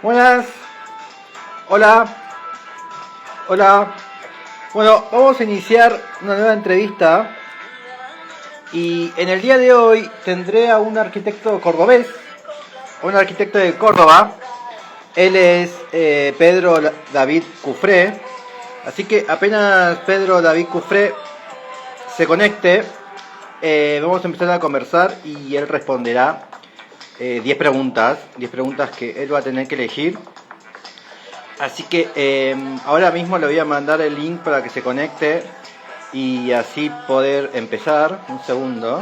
Buenas, hola, hola. Bueno, vamos a iniciar una nueva entrevista y en el día de hoy tendré a un arquitecto cordobés, un arquitecto de Córdoba. Él es Pedro David Cufré. Así que apenas Pedro David Cufré se conecte, vamos a empezar a conversar y él responderá 10 preguntas que él va a tener que elegir. Así que ahora mismo le voy a mandar el link para que se conecte y así poder empezar. Un segundo.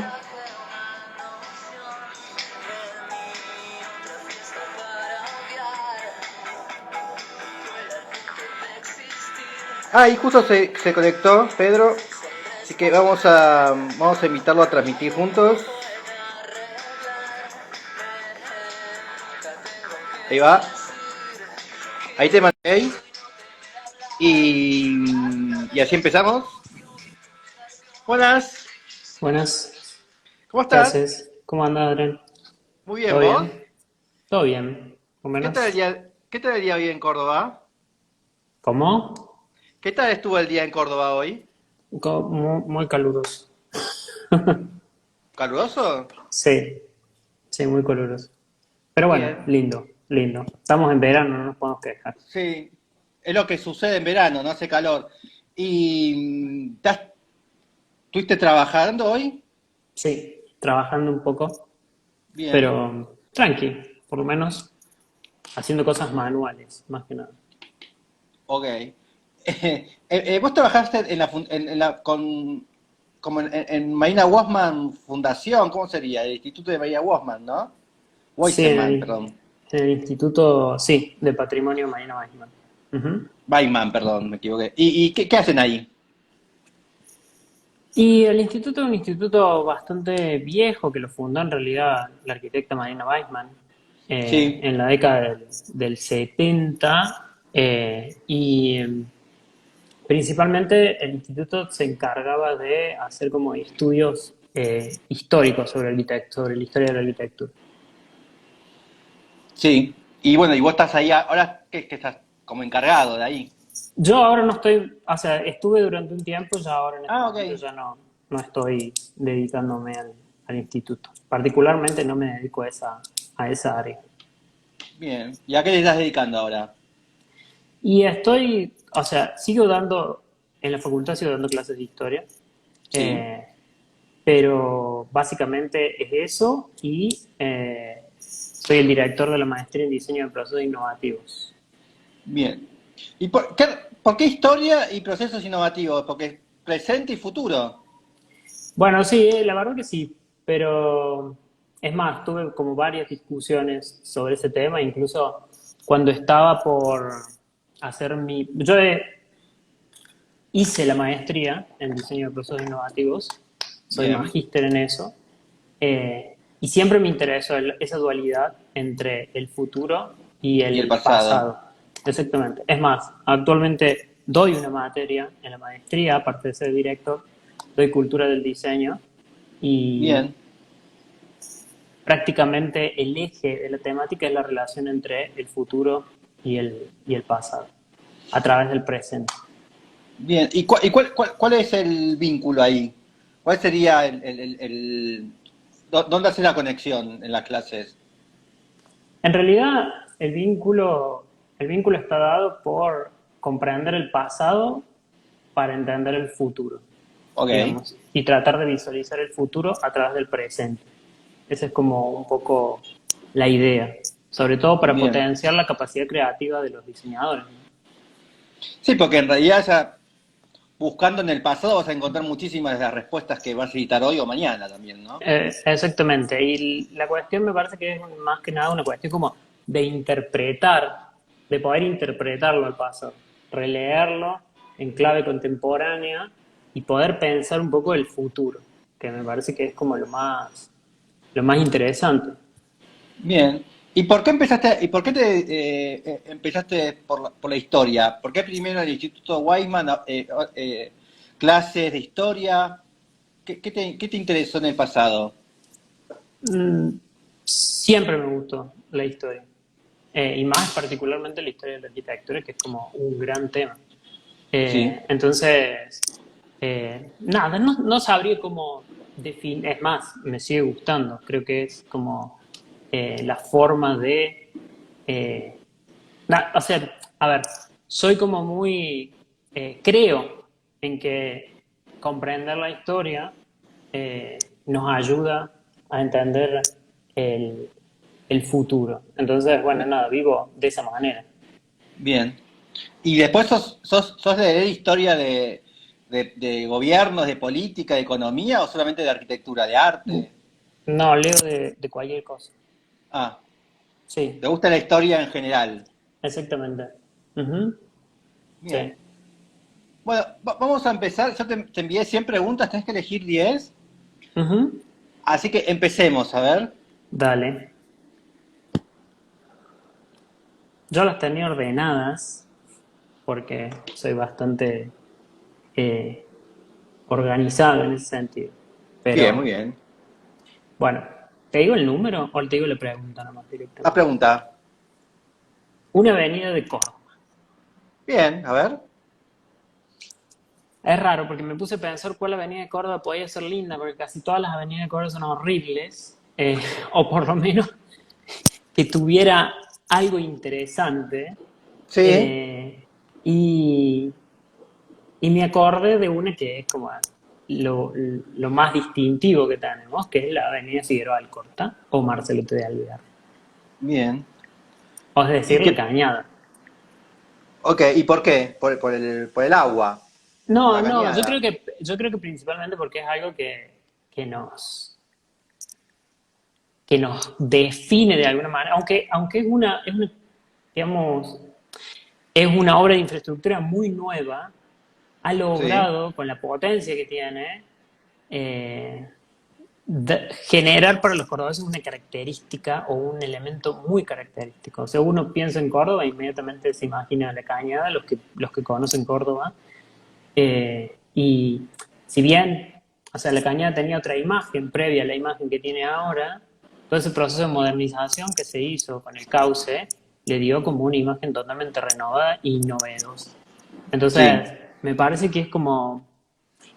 Y justo se conectó Pedro. Así que vamos a invitarlo a transmitir juntos. Ahí va. Ahí te mandé. Y así empezamos. Buenas. Buenas, ¿Cómo ¿qué estás? haces? ¿Cómo andas, Adrián? Muy bien, ¿Todo ¿vos? bien? Todo bien, o menos. Qué tal el día hoy en Córdoba? ¿Cómo? ¿Qué tal estuvo el día en Córdoba hoy? Muy caluroso. ¿Caluroso? Sí, sí, muy caluroso. Pero bueno, Bien. lindo, lindo. Estamos en verano, no nos podemos quejar. Sí, es lo que sucede en verano, no hace calor. ¿Y estuviste trabajando hoy? Sí, trabajando un poco, Bien, pero tranqui, por lo menos haciendo cosas manuales, más que nada. ok. ¿Vos trabajaste como en Marina Wossman Fundación? ¿Cómo sería? El Instituto de Marina Wossman, ¿no? Sí, Weissenman, perdón. en el Instituto, sí, de Patrimonio Marino Mágico. Weiman, perdón, me equivoqué. ¿Y qué hacen ahí? Y el instituto es un instituto bastante viejo que lo fundó en realidad la arquitecta Marina Weissman Sí, en la década del 70 y principalmente el instituto se encargaba de hacer como estudios históricos sobre la historia de la arquitectura. sí. Y bueno, y vos estás ahí, ahora que estás como encargado de ahí. Yo ahora no estoy, o sea, estuve durante un tiempo, ya ahora en este Ah, momento ok. ya no estoy dedicándome al instituto. Particularmente no me dedico a esa área. Bien. ¿Y a qué le estás dedicando ahora? Y estoy, o sea, sigo dando, en la facultad sigo dando clases de historia, Sí. eh, pero básicamente es eso y soy el director de la maestría en diseño de procesos innovativos. Bien. ¿Y por qué historia y procesos innovativos? Porque presente y futuro. Bueno, sí, la verdad que sí, pero es más, tuve como varias discusiones sobre ese tema, incluso cuando estaba por hacer hice la maestría en diseño de procesos innovativos, soy Bien. magíster en eso, y siempre me interesó esa dualidad entre el futuro y Y el el pasado. pasado. Exactamente. Es más, actualmente doy una materia en la maestría, aparte de ser director, doy cultura del diseño y Bien. prácticamente el eje de la temática es la relación entre el futuro y el pasado, a través del presente. Bien. ¿Y cuál es el vínculo ahí? ¿Cuál sería dónde hace la conexión en las clases? En realidad, el vínculo está dado por comprender el pasado para entender el futuro, Ok. digamos, y tratar de visualizar el futuro a través del presente. Esa es como un poco la idea, sobre todo para Bien. potenciar la capacidad creativa de los diseñadores, ¿no? Sí, porque en realidad ya buscando en el pasado vas a encontrar muchísimas de las respuestas que vas a editar hoy o mañana también, ¿no? Exactamente, y la cuestión me parece que es más que nada una cuestión como de interpretar, de poder interpretarlo al pasado, releerlo en clave contemporánea y poder pensar un poco el futuro, que me parece que es como lo más interesante. Bien. ¿Y por qué empezaste por la historia? ¿Por qué primero el Instituto Weizmann? clases de historia? ¿Qué te interesó en el pasado? Mm, Siempre me gustó la historia. Y más particularmente la historia de la arquitectura, que es como un gran tema. Sí, Entonces, nada, no sabría cómo definir, es más, me sigue gustando, creo que es como la forma de, eh, o sea, a ver, soy como muy, creo en que comprender la historia nos ayuda a entender el, el futuro. Entonces, bueno, nada, vivo de esa manera. bien. ¿Y después sos de leer historia de gobiernos, de política, de economía o solamente de arquitectura, de arte? No, leo de cualquier cosa. Ah, Sí, ¿te gusta la historia en general? exactamente. Ujú. Sí. Bien. Bueno, vamos a empezar. Yo te envié 100 preguntas, tenés que elegir 10. Ujú. Así que empecemos, a ver. Dale. Yo las tenía ordenadas porque soy bastante eh, organizado en ese sentido. Bien, muy Pero, bien. bueno, ¿te digo el número o te digo la pregunta nomás La directamente? pregunta. Una avenida de Córdoba. Bien, a ver. Es raro porque me puse a pensar cuál avenida de Córdoba podía ser linda, porque casi todas las avenidas de Córdoba son horribles, o por lo menos que tuviera algo interesante. Sí, eh, y, y me acordé de una que es como lo más distintivo que tenemos, que es la avenida Figueroa Alcorta o Marcelo T. de Alvear. bien. O es ¿Y decir, la qué? Cañada. Ok, ¿y por qué? Por el agua, por No, la no, cañada. yo creo que principalmente porque es algo que nos, que nos define de alguna manera, aunque digamos, es una obra de infraestructura muy nueva, ha Sí, logrado, con la potencia que tiene, eh, generar para los cordobeses una característica o un elemento muy característico. O sea, uno piensa en Córdoba e inmediatamente se imagina la cañada, los que conocen Córdoba. Y si bien, o sea, la cañada tenía otra imagen previa a la imagen que tiene ahora, todo ese proceso de modernización que se hizo con el cauce le dio como una imagen totalmente renovada y novedosa. sí, Entonces, me parece que es como,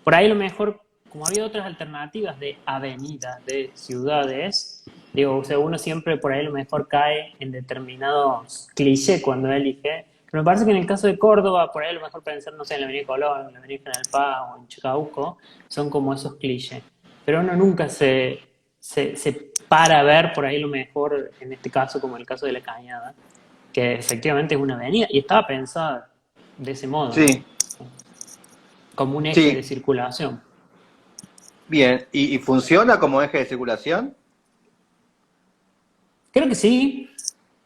por ahí lo mejor, como había otras alternativas de avenidas, de ciudades, digo, o sea, uno siempre por ahí lo mejor cae en determinados clichés cuando elige. Pero me parece que en el caso de Córdoba, por ahí lo mejor pensar, no sé, en la Avenida Colón, en la Avenida General Paz o en Chacabuco, son como esos clichés. Pero uno nunca se para a ver por ahí lo mejor, en este caso, como el caso de la Cañada, que efectivamente es una avenida y estaba pensada de ese modo, ¿no? sí, Como un eje de sí. circulación. Bien. ¿Y funciona como eje de circulación? Creo que sí,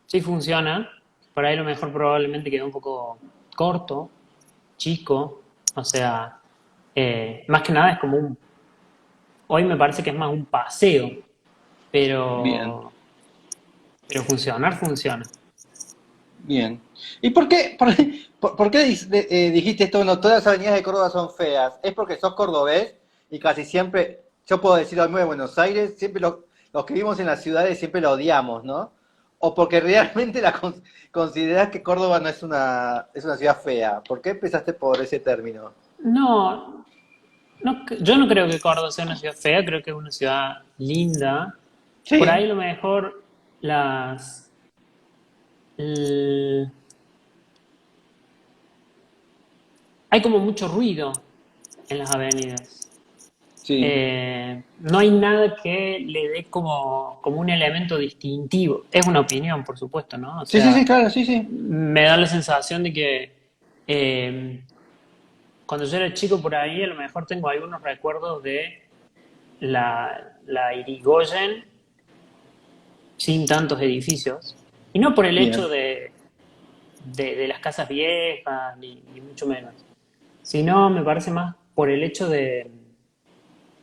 sí funciona. Por ahí lo mejor probablemente quedó un poco corto, chico. O sea, más que nada es como hoy me parece que es más un paseo, Bien, pero funcionar funciona. bien. ¿Y por qué dijiste esto? No, todas las avenidas de Córdoba son feas. ¿Es porque sos cordobés y casi siempre, yo puedo decir lo mismo de Buenos Aires, siempre los que vivimos en las ciudades siempre lo odiamos, ¿no? ¿O porque realmente considerás que Córdoba no es una ciudad fea? ¿Por qué empezaste por ese término? No, no, yo no creo que Córdoba sea una ciudad fea, creo que es una ciudad linda. Por Sí, ahí lo mejor las... l- hay como mucho ruido en las avenidas. sí. No hay nada que le dé como un elemento distintivo. Es una opinión, por supuesto, ¿no? O Sí, sí, sí, sea, claro, sí, sí. me da la sensación de que eh, cuando yo era chico por ahí, a lo mejor tengo algunos recuerdos de la Irigoyen sin tantos edificios. Y no por el hecho Bien, de las casas viejas, ni mucho menos, sino me parece más por el hecho de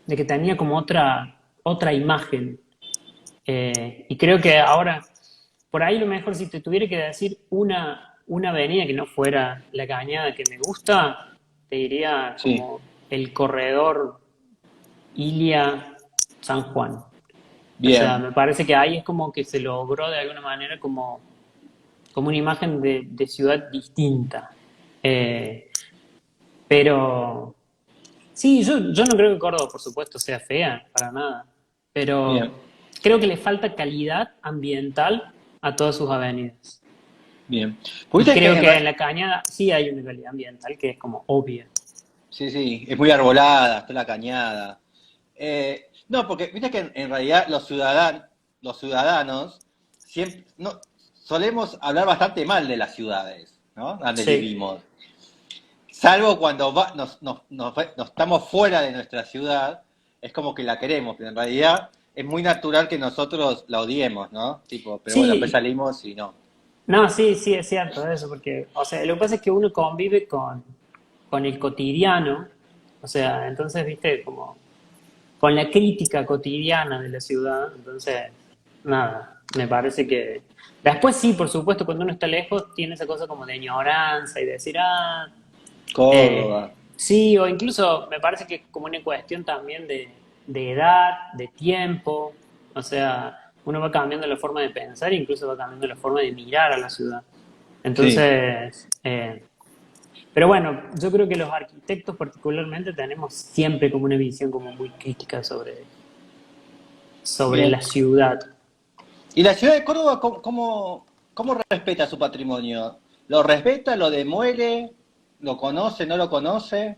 que tenía como otra imagen. Y creo que ahora, por ahí lo mejor, si te tuviera que decir una avenida que no fuera la Cañada que me gusta, te diría sí. como el corredor Ilia-San Juan. O sea, Bien, me parece que ahí es como que se logró de alguna manera como una imagen de ciudad distinta. Eh, pero sí, yo no creo que Córdoba, por supuesto, sea fea, para nada. bien, Pero creo que le falta calidad ambiental a todas sus avenidas. bien. Y Viste que creo que en la Cañada sí hay una calidad ambiental que es como obvia. sí, sí, es muy arbolada, está la cañada. No, porque viste que en realidad los ciudadanos siempre, no, solemos hablar bastante mal de las ciudades, ¿no? Donde Sí. vivimos. Salvo cuando nos estamos fuera de nuestra ciudad, es como que la queremos, pero en realidad es muy natural que nosotros la odiemos, ¿no? Tipo, pero bueno, después Sí, salimos y no. no, sí, sí, es cierto eso, porque, o sea, lo que pasa es que uno convive con el cotidiano, o sea, entonces, viste, como con la crítica cotidiana de la ciudad, entonces, nada, me parece que... Después sí, por supuesto, cuando uno está lejos, tiene esa cosa como de añoranza y decir, Córdoba. sí, o incluso me parece que es como una cuestión también de edad, de tiempo, o sea, uno va cambiando la forma de pensar e incluso va cambiando la forma de mirar a la ciudad. Sí, Entonces, pero bueno, yo creo que los arquitectos particularmente tenemos siempre como una visión como muy crítica sobre bien. la ciudad. ¿Y la ciudad de Córdoba cómo respeta su patrimonio? ¿Lo respeta, lo demuele, lo conoce, no lo conoce?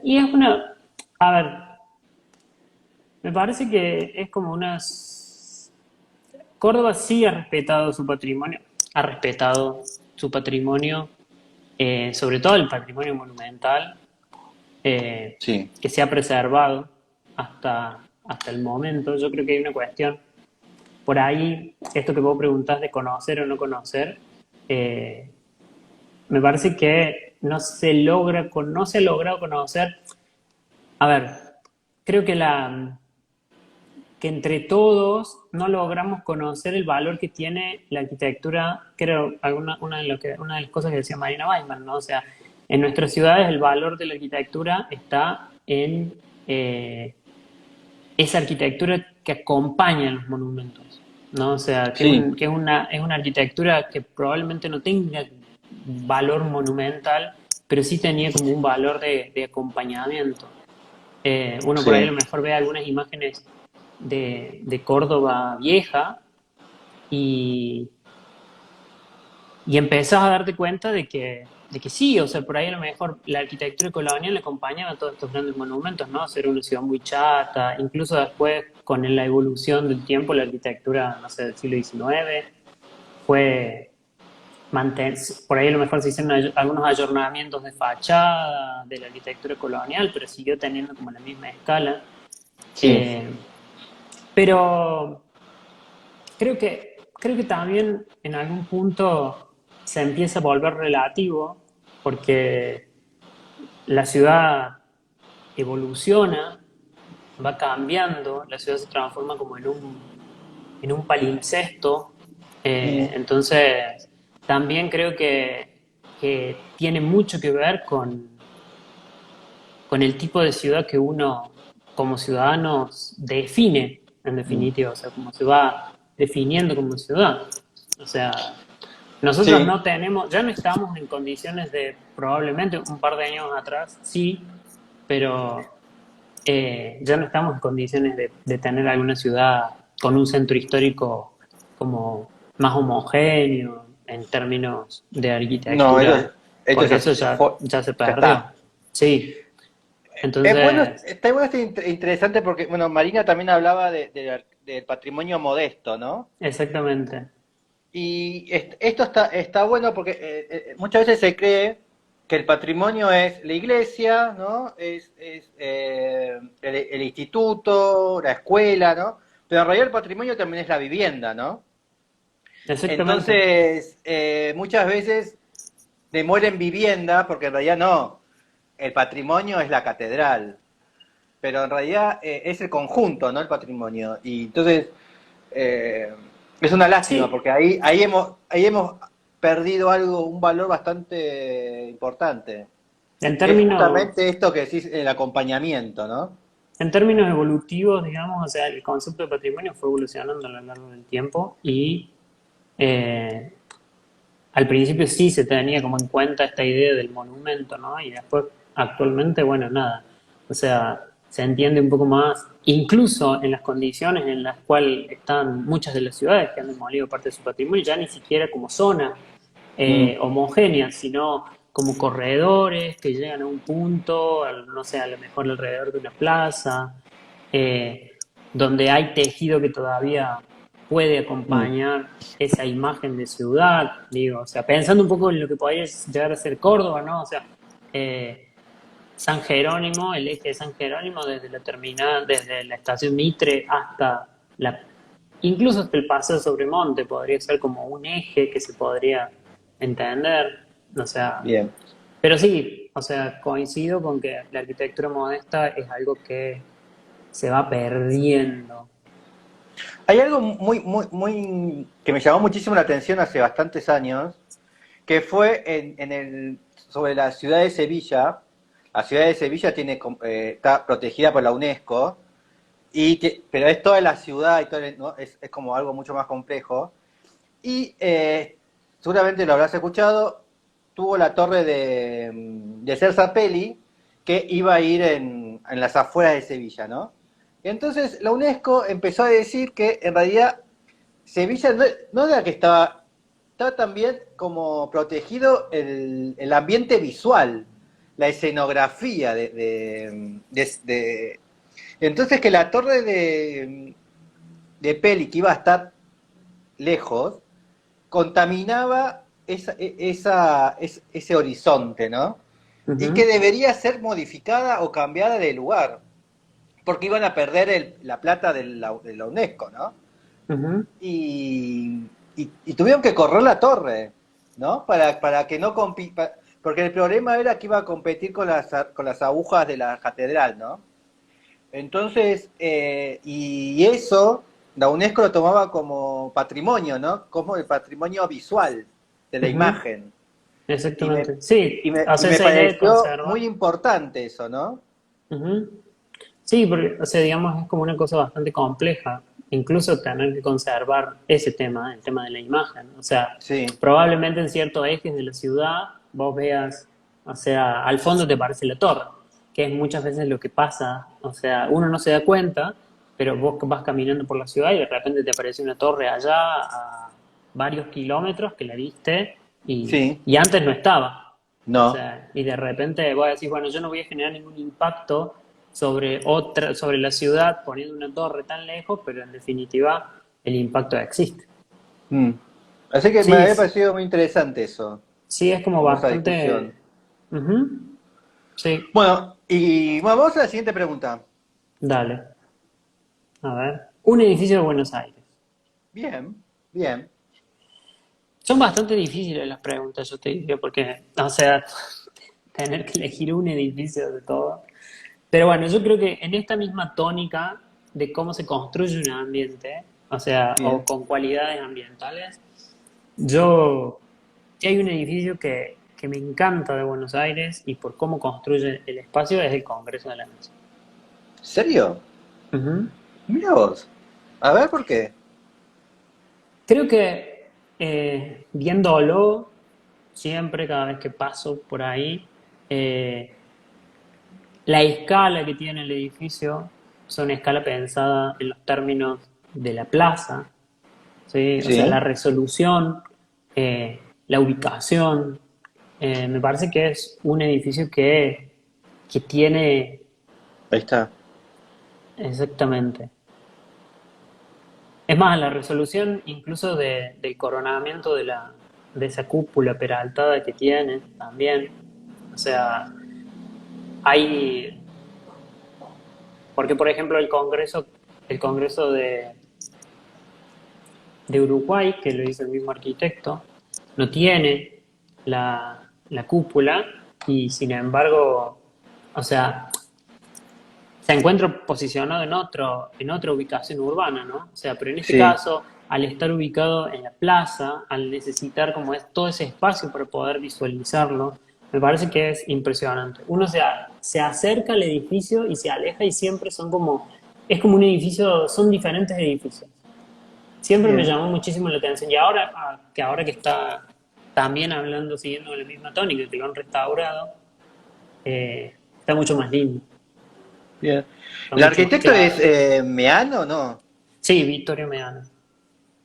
Y es una, a ver, me parece que es como unas... Córdoba sí ha respetado su patrimonio, sobre todo el patrimonio monumental, eh, Sí, que se ha preservado hasta el momento. Yo creo que hay una cuestión por ahí, esto que vos preguntás de conocer o no conocer, eh, me parece que no se ha logrado conocer. A ver, creo que entre todos no logramos conocer el valor que tiene la arquitectura, creo, una de las cosas que decía Marina Weisman, ¿no? O sea, en nuestras ciudades el valor de la arquitectura está en esa arquitectura que acompaña a los monumentos, ¿no? O sea, sí, es una arquitectura que probablemente no tenga valor monumental, pero sí tenía como un valor de acompañamiento. Uno por ahí a lo sí, mejor ve algunas imágenes de Córdoba vieja y, y empezás a darte cuenta de que sí, o sea, por ahí a lo mejor la arquitectura colonial le acompañaba a todos estos grandes monumentos, ¿no? Ser una ciudad muy chata, incluso después con la evolución del tiempo, la arquitectura, no sé, del siglo XIX fue por ahí a lo mejor se hicieron algunos ayornamientos de fachada de la arquitectura colonial, pero siguió teniendo como la misma escala. sí, Eh, pero creo que también en algún punto se empieza a volver relativo porque la ciudad evoluciona, va cambiando, la ciudad se transforma como en un palimpsesto. mm, Entonces, también creo que tiene mucho que ver con el tipo de ciudad que uno como ciudadanos define, en mm, definitiva, o sea, cómo se va definiendo como ciudad. O sea, nosotros sí, no tenemos, ya no estamos en condiciones de, probablemente un par de años atrás, sí, pero ya no estamos en condiciones de tener alguna ciudad con un centro histórico como más homogéneo en términos de no, arquitectura, esto porque ya, eso ya se ya perdió. está. Sí, Es bueno, entonces, está bueno, interesante porque, bueno, Marina también hablaba del patrimonio modesto, ¿no? exactamente. Y esto está bueno porque muchas veces se cree que el patrimonio es la iglesia, ¿no? El instituto, la escuela, ¿no? Pero en realidad el patrimonio también es la vivienda, ¿no? Exactamente. Entonces, muchas veces demuelen vivienda porque en realidad no. El patrimonio es la catedral, pero en realidad es el conjunto, ¿no? El patrimonio. Y entonces, eh, es una lástima Sí, porque ahí hemos perdido algo, un valor bastante importante, En que es términos, justamente esto que decís, el acompañamiento, ¿no? en términos evolutivos, digamos, o sea, el concepto de patrimonio fue evolucionando a lo largo del tiempo y eh, al principio sí se tenía como en cuenta esta idea del monumento, ¿no? Y después, actualmente, bueno, nada. O sea, se entiende un poco más, incluso en las condiciones en las cuales están muchas de las ciudades que han demolido parte de su patrimonio, ya ni siquiera como zona Mm, homogéneas, sino como corredores que llegan a un punto, no sé, a lo mejor alrededor de una plaza, eh, donde hay tejido que todavía puede mm, acompañar esa imagen de ciudad, digo, o sea, pensando un poco en lo que podría llegar a ser Córdoba, ¿no? O sea, eh, San Jerónimo, el eje de San Jerónimo desde la terminal, desde la estación Mitre hasta la, incluso hasta el Paseo Sobremonte podría ser como un eje que se podría entender, o sea, bien. pero sí, o sea, coincido con que la arquitectura modesta es algo que se va perdiendo. Hay algo muy que me llamó muchísimo la atención hace bastantes años, que fue sobre la ciudad de Sevilla. La ciudad de Sevilla está protegida por la UNESCO, pero es toda la ciudad y todo, ¿no? Es como algo mucho más complejo. Y seguramente lo habrás escuchado, tuvo la torre de Cerza Peli, que iba a ir en las afueras de Sevilla, ¿no? Y entonces la UNESCO empezó a decir que en realidad Sevilla no era que estaba también como protegido el ambiente visual, la escenografía entonces que la torre de Peli, que iba a estar lejos, contaminaba ese horizonte, ¿no? Y que Ujú, debería ser modificada o cambiada de lugar, porque iban a perder la plata de la UNESCO, ¿no? ujú. Y tuvieron que correr la torre, ¿no? Para que no porque el problema era que iba a competir con las agujas de la catedral, ¿no? Entonces, y eso, la UNESCO lo tomaba como patrimonio, ¿no? Como el patrimonio visual de la Ujú, imagen. Y me, exactamente. Sí, y me, o y sea, me esa idea de pareció conservar. muy importante eso, ¿no? Ujú. Sí, porque, o sea, digamos, es como una cosa bastante compleja, incluso tener que conservar ese tema, el tema de la imagen. O sea, Sí. probablemente en ciertos ejes de la ciudad vos veas, o sea, al fondo te parece la torre, que es muchas veces lo que pasa. O sea, uno no se da cuenta, pero vos vas caminando por la ciudad y de repente te aparece una torre allá a varios kilómetros que la viste Sí, y antes no estaba. O no. sea, y de repente vos decís, bueno, yo no voy a generar ningún impacto sobre la ciudad poniendo una torre tan lejos, pero en definitiva el impacto existe. Mm. Así que me Sí, había parecido muy interesante eso, sí, es como como esa discusión. bastante... Ujú, sí, Bueno, y bueno, vamos a la siguiente pregunta. dale. A ver. Un edificio de Buenos Aires. Bien, bien. Son bastante difíciles las preguntas, yo te diría, porque, o sea, tener que elegir un edificio de todo. Pero bueno, yo creo que en esta misma tónica de cómo se construye un ambiente, o sea, o Bien. con cualidades ambientales, yo, si hay un edificio que me encanta de Buenos Aires y por cómo construye el espacio es el Congreso de la Nación. ¿Serio? Ujú. Mira vos. A ver por qué. Creo que viéndolo siempre, cada vez que paso por ahí, eh, la escala que tiene el edificio es una escala pensada en los términos de la plaza, ¿sí? O sea, Sí, la resolución, la ubicación. Me parece que es un edificio que tiene ahí está. exactamente. Es más, la resolución incluso del coronamiento de esa cúpula peraltada que tiene también. O sea, hay, porque por ejemplo el Congreso de Uruguay, que lo hizo el mismo arquitecto, no tiene la cúpula y sin embargo, o sea, se encuentra posicionado en otra ubicación urbana, ¿no? O sea, pero en este Sí. caso al estar ubicado en la plaza, al necesitar como es todo ese espacio para poder visualizarlo, me parece que es impresionante. Uno se acerca al edificio y se aleja y siempre son como, es como un edificio, son diferentes edificios. Siempre me Bien, llamó muchísimo la atención. Y ahora que está también hablando, siguiendo la misma tónica, que lo han restaurado, está mucho más lindo, bien. está ¿El mucho más arquitecto es claro. Meano o no? Sí, Vittorio Meano.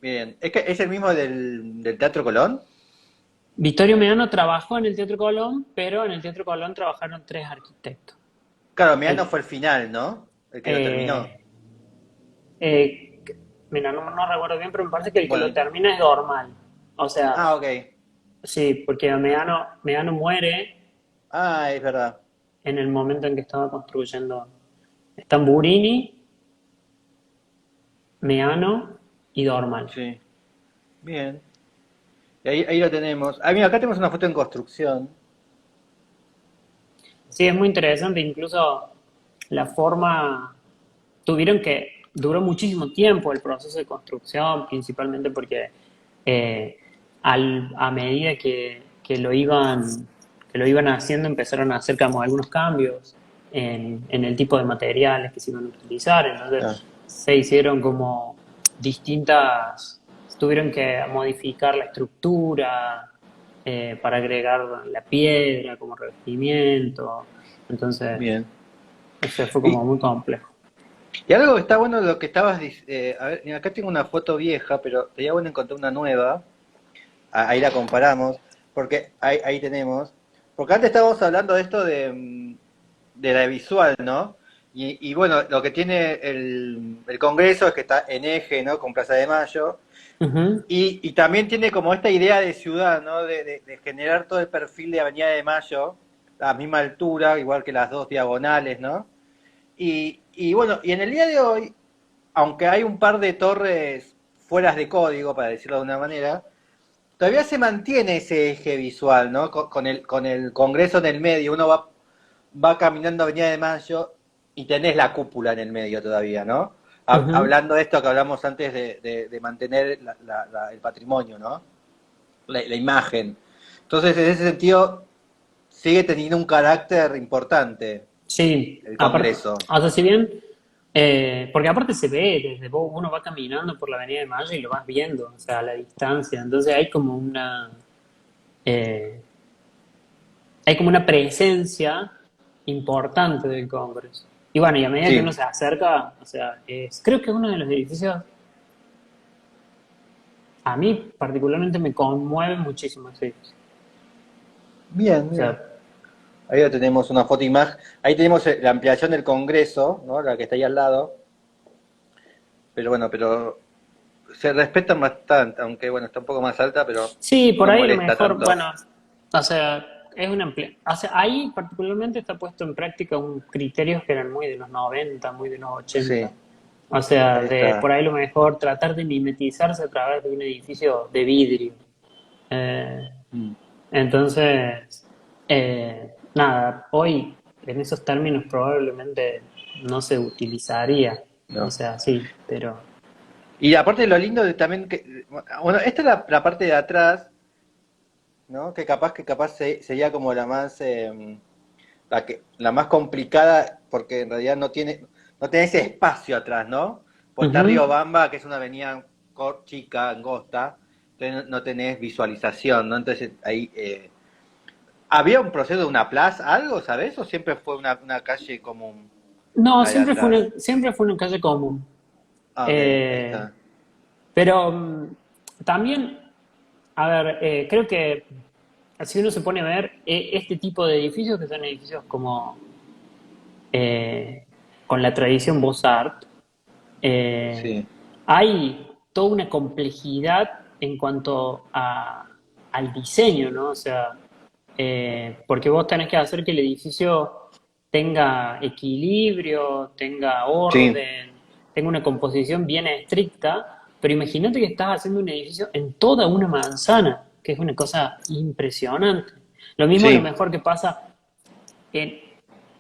Bien. ¿Es el mismo del Teatro Colón? Vittorio Meano trabajó en el Teatro Colón, pero en el Teatro Colón trabajaron tres arquitectos. Claro, Meano El, fue el final, ¿no? El que lo terminó. eh, eh, Mira, no recuerdo bien, pero me parece que el que lo Bueno, termina es Dormal. O sea, ok. sí, porque Meano muere Ah, es verdad. en el momento en que estaba construyendo. Están Burini, Meano y Dormal. Sí. Bien. Y ahí lo tenemos. Ah, mira, acá tenemos una foto en construcción. Sí, es muy interesante, incluso la forma, duró muchísimo tiempo el proceso de construcción, principalmente porque eh, a medida que lo iban haciendo, empezaron a hacer como algunos cambios en el tipo de materiales que se iban a utilizar, Ah, entonces se hicieron como tuvieron que modificar la estructura para agregar la piedra como revestimiento, entonces bien. ese fue como Y, muy complejo. y algo que está bueno lo que estabas a ver, mira, acá tengo una foto vieja, pero sería bueno encontrar una nueva. Ahí la comparamos, porque ahí tenemos. Porque antes estábamos hablando de esto de la visual, ¿no? Y bueno, lo que tiene el Congreso es que está en eje, ¿no? Con Plaza de Mayo. Ujú, Y también tiene como esta idea de ciudad, ¿no? De generar todo el perfil de Avenida de Mayo, a la misma altura, igual que las dos diagonales, ¿no? Y bueno, y en el día de hoy, aunque hay un par de torres fueras de código, para decirlo de una manera, todavía se mantiene ese eje visual, ¿no? Con el Congreso en el medio, uno va caminando Avenida de Mayo y tenés la cúpula en el medio todavía, ¿no? ujú. Hablando de esto que hablamos antes de mantener el patrimonio, ¿no? La imagen. Entonces, en ese sentido, sigue teniendo un carácter importante Sí, el aparte, Congreso. o sea, si bien, porque aparte se ve, uno va caminando por la Avenida de Mayo y lo vas viendo, o sea, a la distancia, entonces eh, hay como una presencia importante del Congreso. Y bueno, y a medida que uno Sí, se acerca, o sea, creo que es uno de los edificios, a mí particularmente me conmueve muchísimo ese edificio. bien, O bien. sea, Ahí lo tenemos una foto imagen. Ahí tenemos la ampliación del Congreso, ¿no? La que está ahí al lado. Pero bueno, pero se respetan bastante, aunque bueno, está un poco más alta, pero sí, por no ahí a lo molesta mejor, tanto. bueno, o sea, o sea, ahí particularmente está puesto en práctica un criterios que eran muy de los 90, muy de los Sí, 80. O sea, ahí de está. por ahí lo mejor tratar de mimetizarse a través de un edificio de vidrio. Eh, Mm, entonces, nada, hoy en esos términos probablemente no se utilizaría. O no. sea, sí, pero... Y aparte lo lindo de también que, bueno, esta es la parte de atrás, ¿no? Que capaz sería como la más la más complicada porque en realidad no tiene ese espacio atrás, ¿no? Pues está Ujú. Riobamba, que es una avenida chica, angosta, entonces no tenés visualización, ¿no? Entonces ahí ¿había un proceso de una plaza, algo, sabes? ¿O siempre fue una calle común No, la de atrás? siempre fue una calle común. Ah, ok, ahí Eh, está. pero también, a ver, creo que si uno se pone a ver este tipo de edificios, que son edificios como eh, con la tradición Beaux Arts, eh, Sí, hay toda una complejidad en cuanto al diseño, ¿no? O sea, porque vos tenés que hacer que el edificio tenga equilibrio, tenga sí, orden, tenga una composición bien estricta, pero imagínate que estás haciendo un edificio en toda una manzana, que es una cosa impresionante. Lo mismo a lo sí, mejor que pasa en,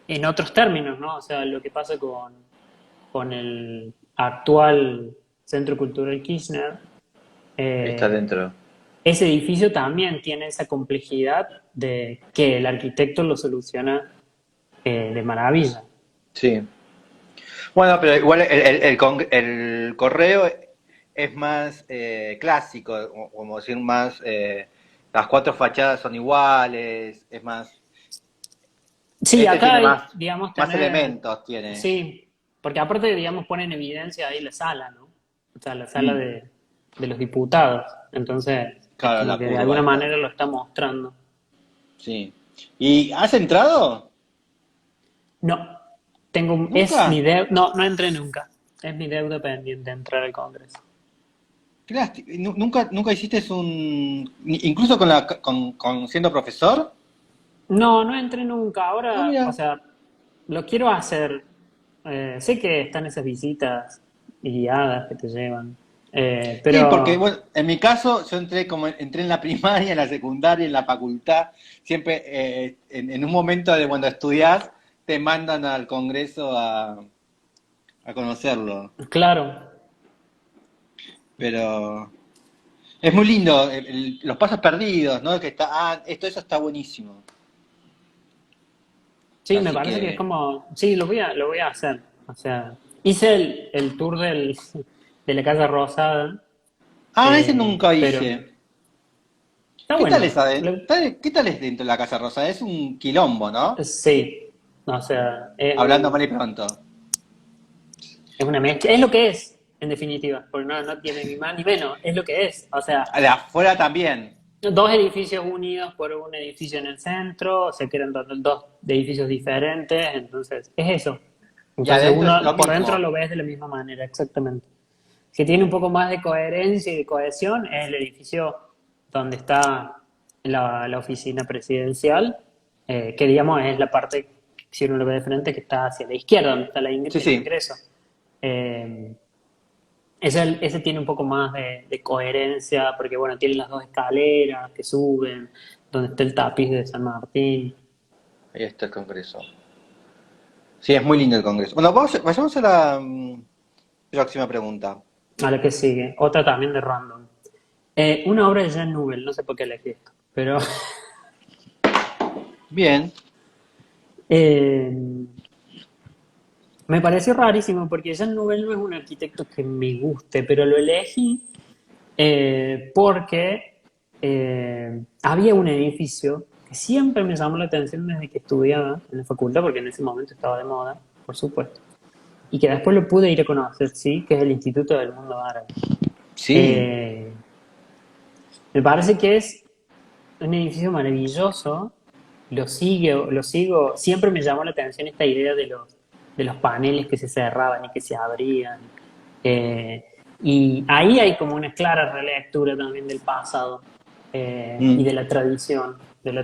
en otros términos, ¿no? O sea, lo que pasa con el actual Centro Cultural Kirchner, Está Eh, dentro. Ese edificio también tiene esa complejidad de que el arquitecto lo soluciona de maravilla. Sí. Bueno, pero igual el correo es más clásico, como decir, más, las cuatro fachadas son iguales, es más, Sí, este acá tiene hay, más, digamos, más tener, elementos, tiene. sí, porque aparte, digamos, pone en evidencia ahí la sala, ¿no? O sea, la sala Mm, de los diputados. Entonces, es claro, como la que de curva alguna esta, manera lo está mostrando. sí. ¿Y has entrado? No, es mi ¿Nunca? deuda, no, no entré nunca. Es mi deuda pendiente entrar al Congreso. ¿Nunca hiciste incluso con siendo profesor? No, no entré nunca. Ah, Ahora, o mira. sea, lo quiero hacer. Sé que están esas visitas guiadas que te llevan, Y porque, pero bueno, en mi caso, yo entré en la primaria, en la secundaria, en la facultad, siempre en un momento de cuando estudiás, te mandan al Congreso a conocerlo. claro, Pero es muy lindo, los pasos perdidos, ¿no? Que está, eso está buenísimo. sí, me Así parece que es que, como, sí, lo voy a hacer. O sea, hice el tour de la Casa Rosada, ese nunca pero hice. está ¿Qué tal bueno. es qué tal es dentro de la Casa Rosa? Es un quilombo, ¿no? Sí, o sea, Hablando mal y pronto. es una mezcla, es lo que es, en definitiva, porque no, no tiene ni más ni menos, es lo que es. O sea, De afuera también. dos edificios unidos por un edificio en el centro, se crean dos edificios diferentes, entonces es eso. Y Entonces adentro es uno lo por dentro lo mismo. ves de la misma manera, exactamente. Que tiene un poco más de coherencia y de cohesión es el edificio donde está la oficina presidencial, que digamos es la parte, si uno lo ve de frente, que está hacia la izquierda, donde está Sí, el sí. ingreso. Eh, ese tiene un poco más de coherencia, porque bueno, tiene las dos escaleras que suben, donde está el tapiz de San Martín. Ahí está el Congreso. Sí, es muy lindo el Congreso. Bueno, vayamos a la próxima pregunta. A la que sigue, otra también de random. Una obra de Jean Nouvel, no sé por qué elegí esto, pero Bien. eh, me pareció rarísimo porque Jean Nouvel no es un arquitecto que me guste, pero lo elegí porque había un edificio que siempre me llamó la atención desde que estudiaba en la facultad, porque en ese momento estaba de moda, por supuesto, y que después lo pude ir a conocer, sí, que es el Instituto del Mundo Árabe. Sí. Eh, Me parece que es un edificio maravilloso, lo sigo, siempre me llamó la atención esta idea de los paneles que se cerraban y que se abrían. Eh, y ahí hay como una clara relectura también del pasado y Mm. de la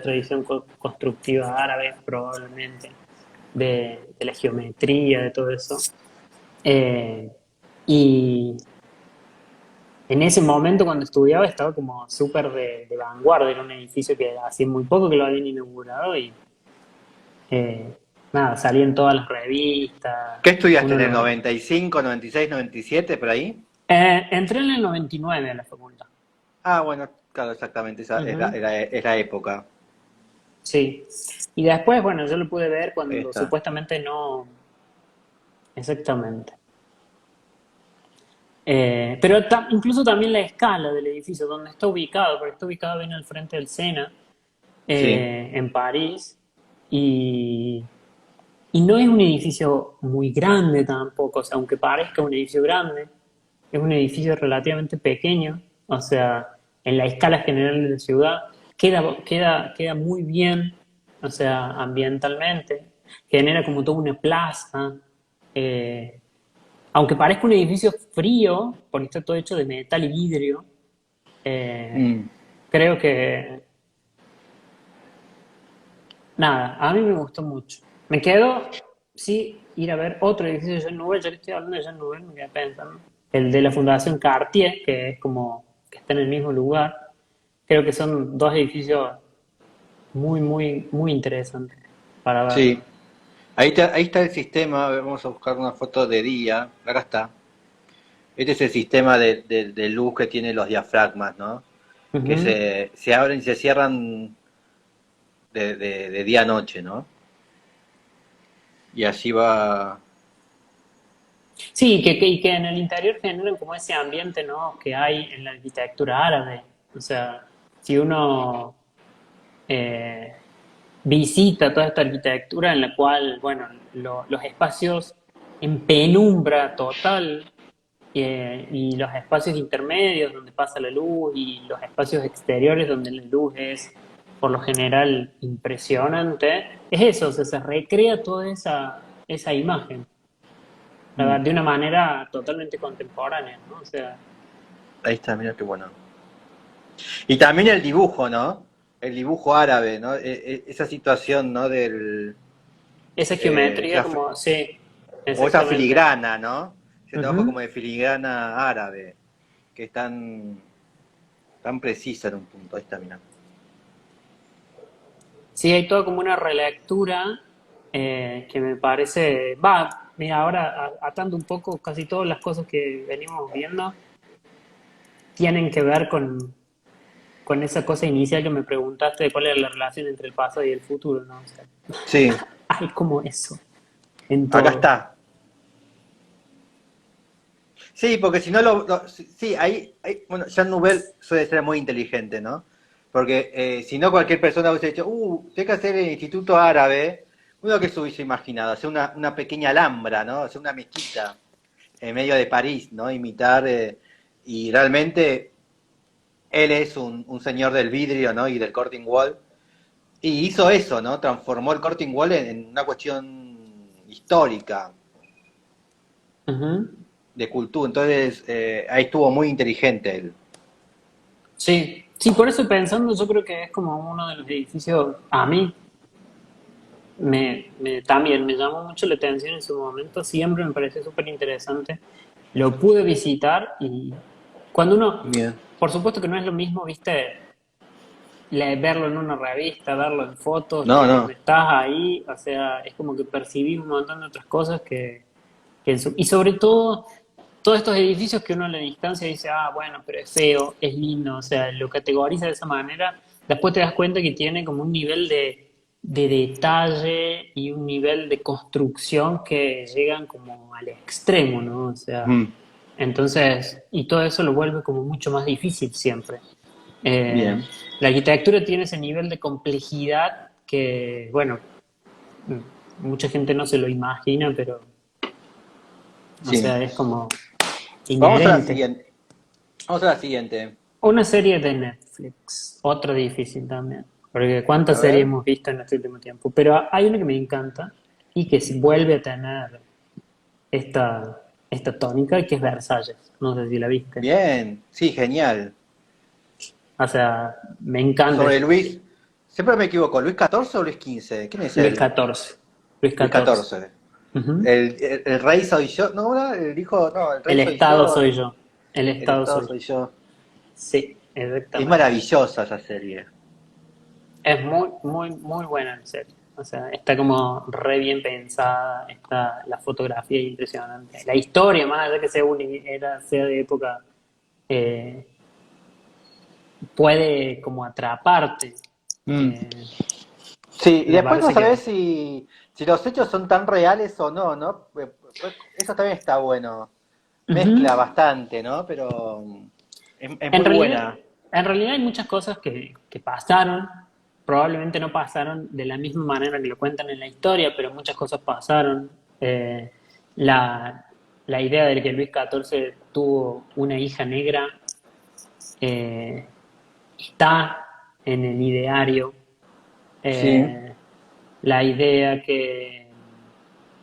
tradición constructiva árabe probablemente, de la geometría, de todo eso. Eh, y en ese momento cuando estudiaba estaba como súper de vanguardia, era un edificio que hacía muy poco que lo habían inaugurado y eh, nada, salía en todas las revistas, ¿Qué estudiaste uno en el lo... 95, 96, 97, por ahí? Entré en el 99 a la facultad. Ah, bueno, claro, exactamente, esa Ujú, es la época. sí. Y después, bueno, yo lo pude ver Ahí cuando está. supuestamente no... Exactamente. Pero incluso también la escala del edificio, donde está ubicado, porque está ubicado bien al frente del Sena, Sí. en París, y, y no es un edificio muy grande tampoco, o sea, aunque parezca un edificio grande, es un edificio relativamente pequeño, o sea, en la escala general de la ciudad, queda muy bien, o sea, ambientalmente, genera como toda una plaza, eh, aunque parezca un edificio frío, porque está todo hecho de metal y vidrio, eh, Mm. creo que, nada, a mí me gustó mucho. Me quedo, sí, ir a ver otro edificio de Jean Nouvel, ya que estoy hablando de Jean Nouvel, me quedé pensando. El de la Fundación Cartier, que es como que está en el mismo lugar. Creo que son dos edificios muy interesantes para ver. Sí. Ahí está el sistema. A ver, vamos a buscar una foto de día. Acá está. Este es el sistema de luz que tienen los diafragmas, ¿no? Que Ujú. se abren y se cierran de día a noche, ¿no? Y así va. Sí, y que en el interior generan como ese ambiente, ¿no? Que hay en la arquitectura árabe. O sea, si uno eh, visita toda esta arquitectura en la cual, bueno, los espacios en penumbra total y los espacios intermedios donde pasa la luz y los espacios exteriores donde la luz es por lo general impresionante, es eso, o sea, se recrea toda esa imagen, la Mm, verdad, de una manera totalmente contemporánea, ¿no? O sea, ahí está, mira qué bueno. Y también el dibujo, ¿no? El dibujo árabe, ¿no? Esa situación, ¿no? esa geometría Esa como, sí, o esa exactamente. filigrana, ¿no? Ese trabajo como Ujú. de filigrana árabe, que es tan precisa en un punto. Ahí está, mira. Sí, hay toda como una relectura que me parece, va, mira, ahora atando un poco casi todas las cosas que venimos viendo, tienen que ver con esa cosa inicial que me preguntaste de cuál era la relación entre el pasado y el futuro, ¿no? O sea, Sí, hay como eso en acá todo. está. Sí, porque si no sí, bueno, Jean Nouvel suele ser muy inteligente, ¿no? Porque si no cualquier persona hubiese dicho, tengo que hacer el Instituto Árabe, uno que se hubiese imaginado, hacer una pequeña alhambra, ¿no? Hacer una mezquita en medio de París, ¿no? Imitar, y realmente él es un señor del vidrio, ¿no? Y del Corte Inglés. Y hizo eso, ¿no? Transformó el Corte Inglés en una cuestión histórica, Ujú. de cultura. Entonces, ahí estuvo muy inteligente él. Sí, sí, por eso pensando, yo creo que es como uno de los edificios, a mí también me llamó mucho la atención en su momento, siempre me pareció súper interesante. Lo pude visitar y cuando uno, Bien. por supuesto que no es lo mismo, viste, verlo en una revista, verlo en fotos, No, que cuando no. estás ahí, o sea, es como que percibís un montón de otras cosas y sobre todo, todos estos edificios que uno a la distancia dice, ah, bueno, pero es feo, es lindo, o sea, lo categoriza de esa manera, después te das cuenta que tiene como un nivel de detalle y un nivel de construcción que llegan como al extremo, ¿no? O sea, Mm, entonces, y todo eso lo vuelve como mucho más difícil siempre. bien. La arquitectura tiene ese nivel de complejidad que, bueno, mucha gente no se lo imagina, pero, o Sí. sea, es como Vamos a la inherente. siguiente. Vamos a la siguiente. Una serie de Netflix, otra difícil también, porque A cuántas series ver. hemos visto en este último tiempo, pero hay una que me encanta y que vuelve a tener esta tónica, que es Versalles, no sé si la viste. Bien. Sí, genial. O sea, me encanta. Sobre Luis. Siempre me equivoco. ¿Luis XIV o Luis XV? ¿Quién es Luis él? XIV, Luis Luis XIV. XIV. Ujú. El rey soy yo. No, no, el hijo. No, el rey El soy Estado yo. soy yo, el El Estado Estado soy yo. soy yo. Sí, Es exactamente. maravillosa esa serie. Es muy, muy, muy buena en serio. O sea, está como re bien pensada, está la fotografía es impresionante. La historia, más allá que sea de época, eh, puede como atraparte. Mm. Eh, Sí, y me después no parece que sabés si los hechos son tan reales o no, ¿no? Eso también está bueno. Mezcla ujú. bastante, ¿no? Pero es En muy realidad, buena. en realidad hay muchas cosas que pasaron, probablemente no pasaron de la misma manera que lo cuentan en la historia, pero muchas cosas pasaron. Eh, la, la idea de que Luis XIV tuvo una hija negra eh, está en el ideario. Sí, Eh, la idea que,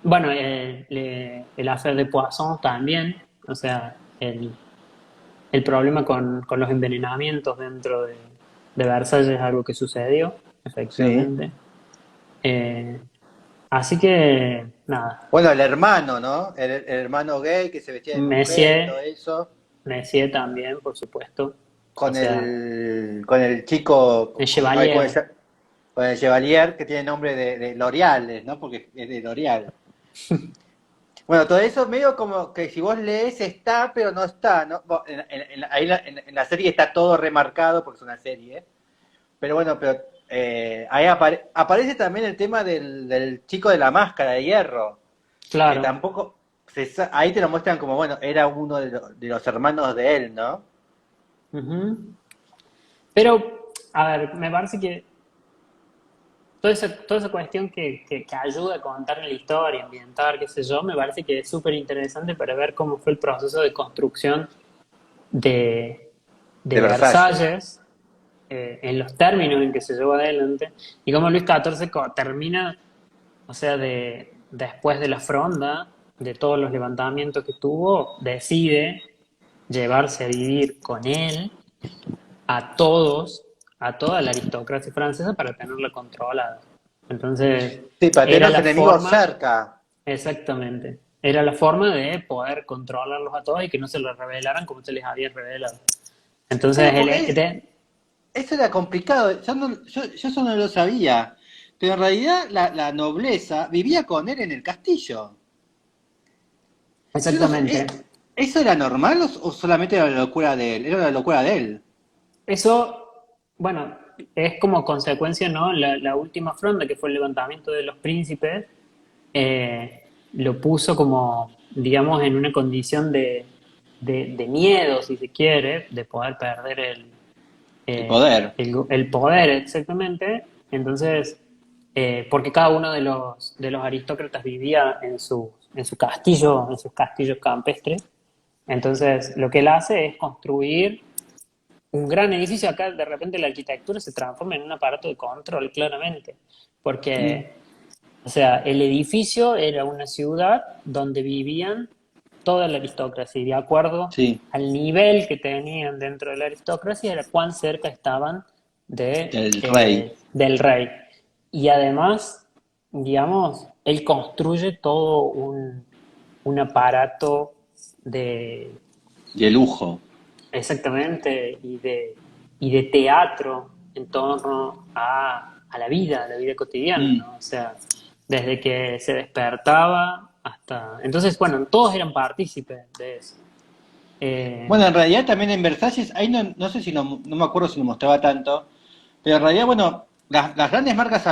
bueno, el hacer de Poisson también, o sea, el problema con los envenenamientos dentro de Versalles es algo que sucedió, sí. efectivamente. Eh, Así que, nada, Bueno, el hermano, ¿no? El hermano gay que se vestía de mujer y todo Messier, eso. Messier también, por supuesto. O Con sea, el chico, el ay, ¿cómo Chevalier. es? Con el Chevalier, que tiene nombre de L'Oreal, ¿no? Porque es de L'Oreal. Bueno, todo eso medio como que si vos lees está, pero no está, ¿no? En la serie está todo remarcado porque es una serie, pero bueno, pero ahí aparece también el tema del chico de la máscara de hierro, que Claro. tampoco, ahí te lo muestran como, bueno, era uno de los hermanos de él, ¿no? Ujú. Pero, a ver, me parece que toda esa cuestión que ayuda a contar la historia, ambientar, qué sé yo, me parece que es súper interesante para ver cómo fue el proceso de construcción de, de De Versalles. Versalles, en los términos en que se llevó adelante, y cómo Luis XIV termina, o sea, después de la fronda, de todos los levantamientos que tuvo, decide llevarse a vivir con él a todos, a toda la aristocracia francesa para tenerla controlada. Entonces, Sí, para tener era los la enemigos forma, cerca. exactamente, era la forma de poder controlarlos a todos y que no se les revelaran como se les había revelado. Entonces, Claro, porque de- eso era complicado, yo eso no lo sabía, pero en realidad la nobleza vivía con él en el castillo. Yo no sé, exactamente. ¿eso era normal o solamente era la locura de él? Era la locura de él. Eso, bueno, es como consecuencia, ¿no? La última fronda, que fue el levantamiento de los príncipes, lo puso como, digamos, en una condición de miedo, si se quiere, de poder perder El poder. el poder exactamente. Entonces, porque cada uno de los aristócratas vivía en su castillo, en sus castillos campestres. Entonces, lo que él hace es construir un gran edificio. Acá de repente la arquitectura se transforma en un aparato de control, claramente, Mm, porque, o sea, el edificio era una ciudad donde vivían toda la aristocracia y de acuerdo sí, al nivel que tenían dentro de la aristocracia era cuán cerca estaban del rey. del rey. Y además, digamos, él construye todo un aparato de, De lujo. exactamente, y de teatro en torno a la vida cotidiana, Mm. ¿no? O sea, desde que se despertaba hasta... Entonces, bueno, todos eran partícipes de eso. Bueno, Eh, en realidad también en Versalles, ahí no sé si no me acuerdo si lo mostraba tanto, pero en realidad, bueno, las grandes marcas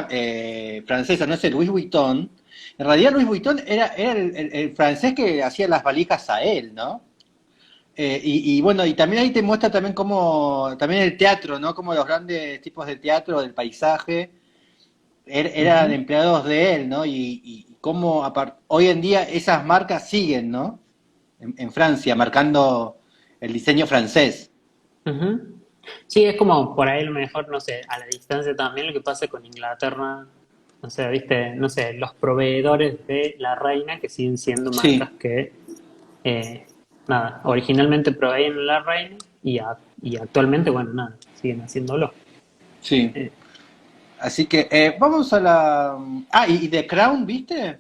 francesas, no sé, Louis Vuitton, en realidad Louis Vuitton era el francés que hacía las valijas a él, ¿no? Y bueno, y también ahí te muestra también cómo, también el teatro, ¿no? Como los grandes tipos de teatro, del paisaje, eran ujú, empleados de él, ¿no? Y cómo hoy en día esas marcas siguen, ¿no? En Francia, marcando el diseño francés. ujú. Sí, es como por ahí a lo mejor, no sé, a la distancia también lo que pasa con Inglaterra, o sea, viste, no sé, los proveedores de la reina que siguen siendo marcas Sí, que Eh, nada, originalmente proveían a la reina y actualmente, bueno, nada, siguen haciéndolo. sí. Eh, Así que vamos a la... Ah, y The Crown, ¿viste?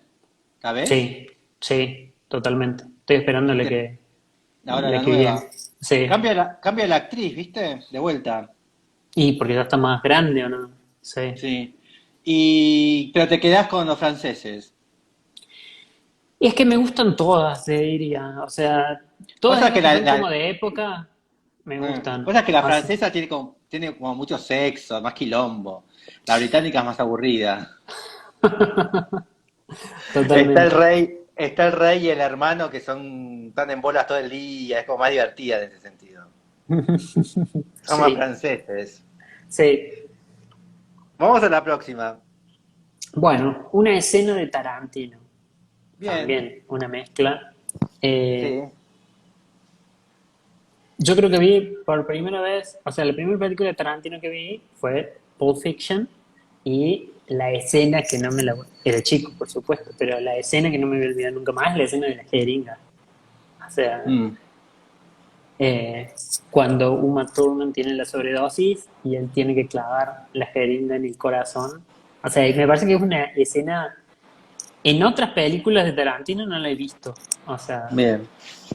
¿La ves? sí, sí, totalmente. Estoy esperándole The- Ahora la la que viene. nueva. Sí, Cambia la actriz, ¿viste? De vuelta. y porque ya está más grande o no. Sí. Sí. Pero te quedás con los franceses. Y es que me gustan todas, te diría. O sea, O todas sea esas que que son como de época, me o gustan. sea que la O sea, francesa tiene como mucho sexo, más quilombo. La británica es más aburrida. totalmente. Está el rey y el hermano que están en bolas todo el día, es como más divertida en ese sentido. Son más Sí, franceses. sí. Vamos a la próxima. Bueno, una escena de Tarantino. Bien, También una mezcla. Eh, sí. yo creo que vi por primera vez, o sea, la primera película de Tarantino que vi fue Pulp Fiction y la escena que no me la... Era chico, por supuesto, pero la escena que no me voy a olvidar nunca más es la escena de la jeringa. O sea, Mm, eh, cuando Uma Thurman tiene la sobredosis y él tiene que clavar la jeringa en el corazón. O sea, me parece que es una escena... En otras películas de Tarantino no la he visto. O sea, bien.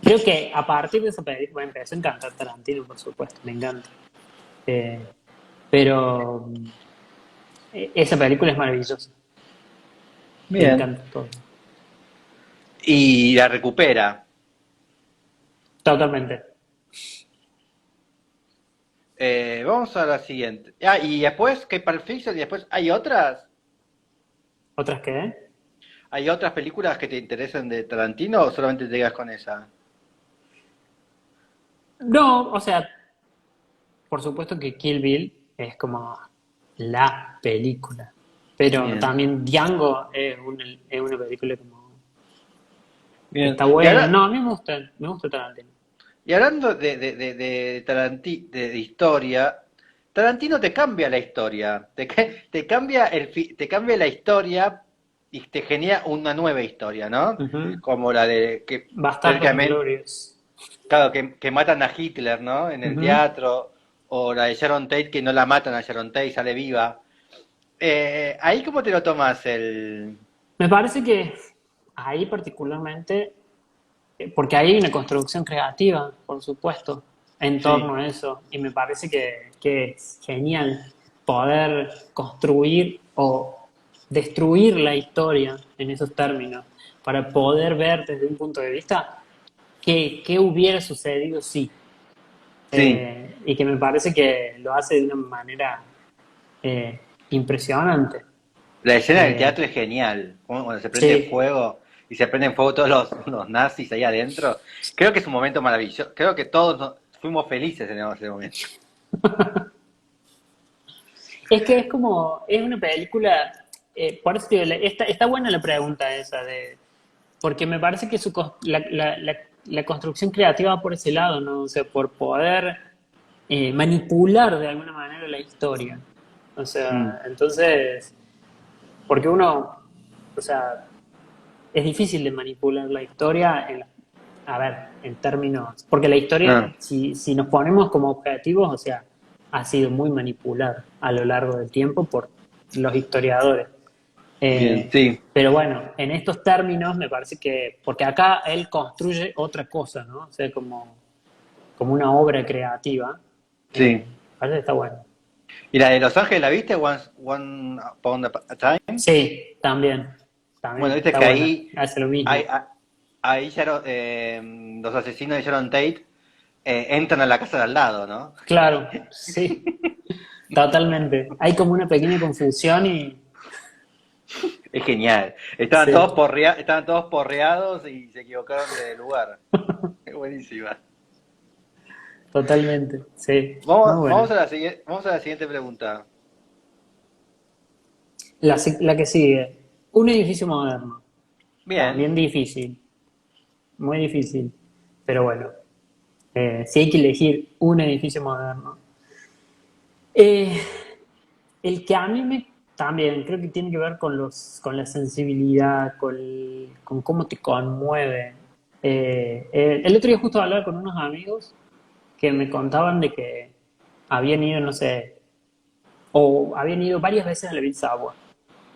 creo que a partir de esa película me empezó a encantar Tarantino, por supuesto, me encanta. Eh, pero esa película es maravillosa, me Bien. encanta todo. y la recupera. Totalmente. Vamos a la siguiente. Ah, y después, que Pulp Fiction, y después, ¿hay otras? ¿Otras qué? ¿Hay otras películas que te interesen de Tarantino o solamente te quedas con esa? No, o sea, por supuesto que Kill Bill es como la película. Pero Bien, también Django es una película como que bien. está Y buena. ahora, No, a mí me gusta Tarantino. y hablando de historia, Tarantino te cambia la historia, te cambia te cambia la historia y te genera una nueva historia, ¿no? Ujú. Como la de que Bastardos prácticamente, Inglorious. claro, que matan a Hitler, ¿no? En el Ujú. teatro, o la de Sharon Tate que no la matan a Sharon Tate, sale viva. Ahí cómo te lo tomas el... Me parece que ahí particularmente, porque hay una construcción creativa, por supuesto, en Sí, torno a eso, y me parece que es genial poder construir o destruir la historia en esos términos, para poder ver desde un punto de vista qué hubiera sucedido si. sí. Y que me parece que lo hace de una manera impresionante. La escena del Eh, teatro es genial, cuando se prende sí, fuego y se prenden fuego todos los nazis ahí adentro. Creo que es un momento maravilloso. Creo que todos fuimos felices en ese momento. es que es como, es una película, por eso te digo, está buena la pregunta esa, porque me parece que la construcción creativa va por ese lado, ¿no? O sea, por poder manipular de alguna manera la historia. O Mm, sea, entonces, porque uno, o sea, es difícil de manipular la historia, a ver, en términos, porque la historia, ah, si nos ponemos como objetivos, o sea, ha sido muy manipulada a lo largo del tiempo por los historiadores. bien, Eh, sí, pero bueno, en estos términos me parece que, porque acá él construye otra cosa, ¿no? O sea, como una obra creativa, sí. parece que está bueno. ¿Y la de Los Ángeles la viste? One Upon a Time. Sí, Bueno, también, viste está que buena, ahí, hace lo ahí, mismo. ahí los asesinos de Sharon Tate entran a la casa de al lado, ¿no? Claro, sí, totalmente. Hay como una pequeña confusión y Es genial. sí, Estaban todos porreados y se equivocaron de lugar. Es buenísima. totalmente, sí, muy buena. Vamos a la siguiente pregunta. La que sigue, un edificio moderno, Bien, también difícil, muy difícil, pero bueno, si hay que elegir un edificio moderno. Eh, el que a mí también creo que tiene que ver con la sensibilidad, con cómo te conmueve. El otro día justo hablaba con unos amigos que me contaban de que habían ido, no sé, o habían ido varias veces a la Beach-Agua.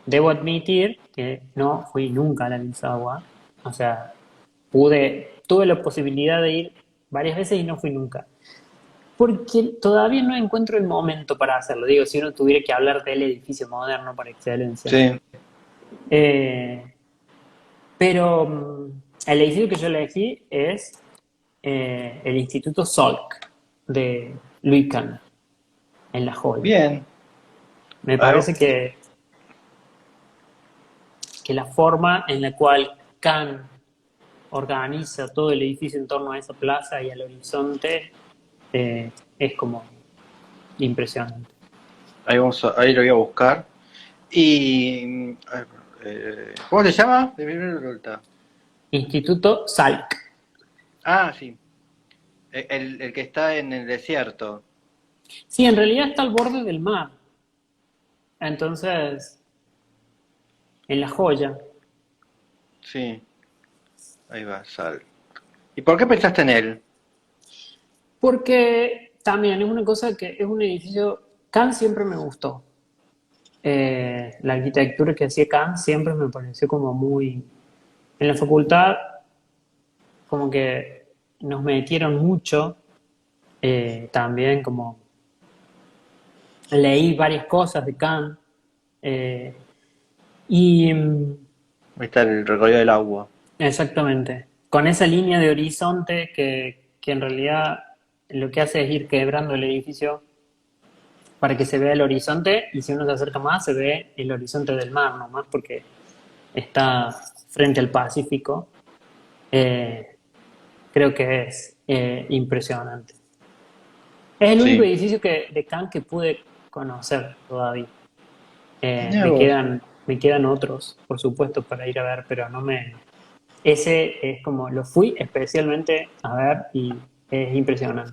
Debo admitir que no fui nunca a la Beach-Agua. O sea, tuve la posibilidad de ir varias veces y no fui nunca. Porque todavía no encuentro el momento para hacerlo. Digo, si uno tuviera que hablar del edificio moderno por excelencia. sí. Eh, pero el edificio que yo elegí es el Instituto Salk de Louis Kahn, en La Joya. Bien. Me A ver, parece que la forma en la cual Kahn organiza todo el edificio en torno a esa plaza y al horizonte es como impresionante. ahí lo voy a buscar. ¿Cómo se llama? De primera vuelta. Instituto Salk. Ah, sí. El que está en el desierto. Sí, en realidad está al borde del mar. Entonces, en La Joya. Sí, ahí va, Sal. ¿Y por qué pensaste en él? Porque también es una cosa que es un edificio. Kahn siempre me gustó. La arquitectura que hacía Kahn siempre me pareció como muy. En la facultad, como que nos metieron mucho. También como leí varias cosas de Kahn. eh, y Ahí está el recorrido del agua. exactamente. Con esa línea de horizonte que en realidad lo que hace es ir quebrando el edificio para que se vea el horizonte y si uno se acerca más se ve el horizonte del mar nomás porque está frente al Pacífico. Eh, creo que es impresionante. Es el único Sí. edificio de Cannes que pude conocer todavía. Mirá vos. Me quedan otros, por supuesto, para ir a ver, pero no me... Ese es como, lo fui especialmente a ver y es impresionante.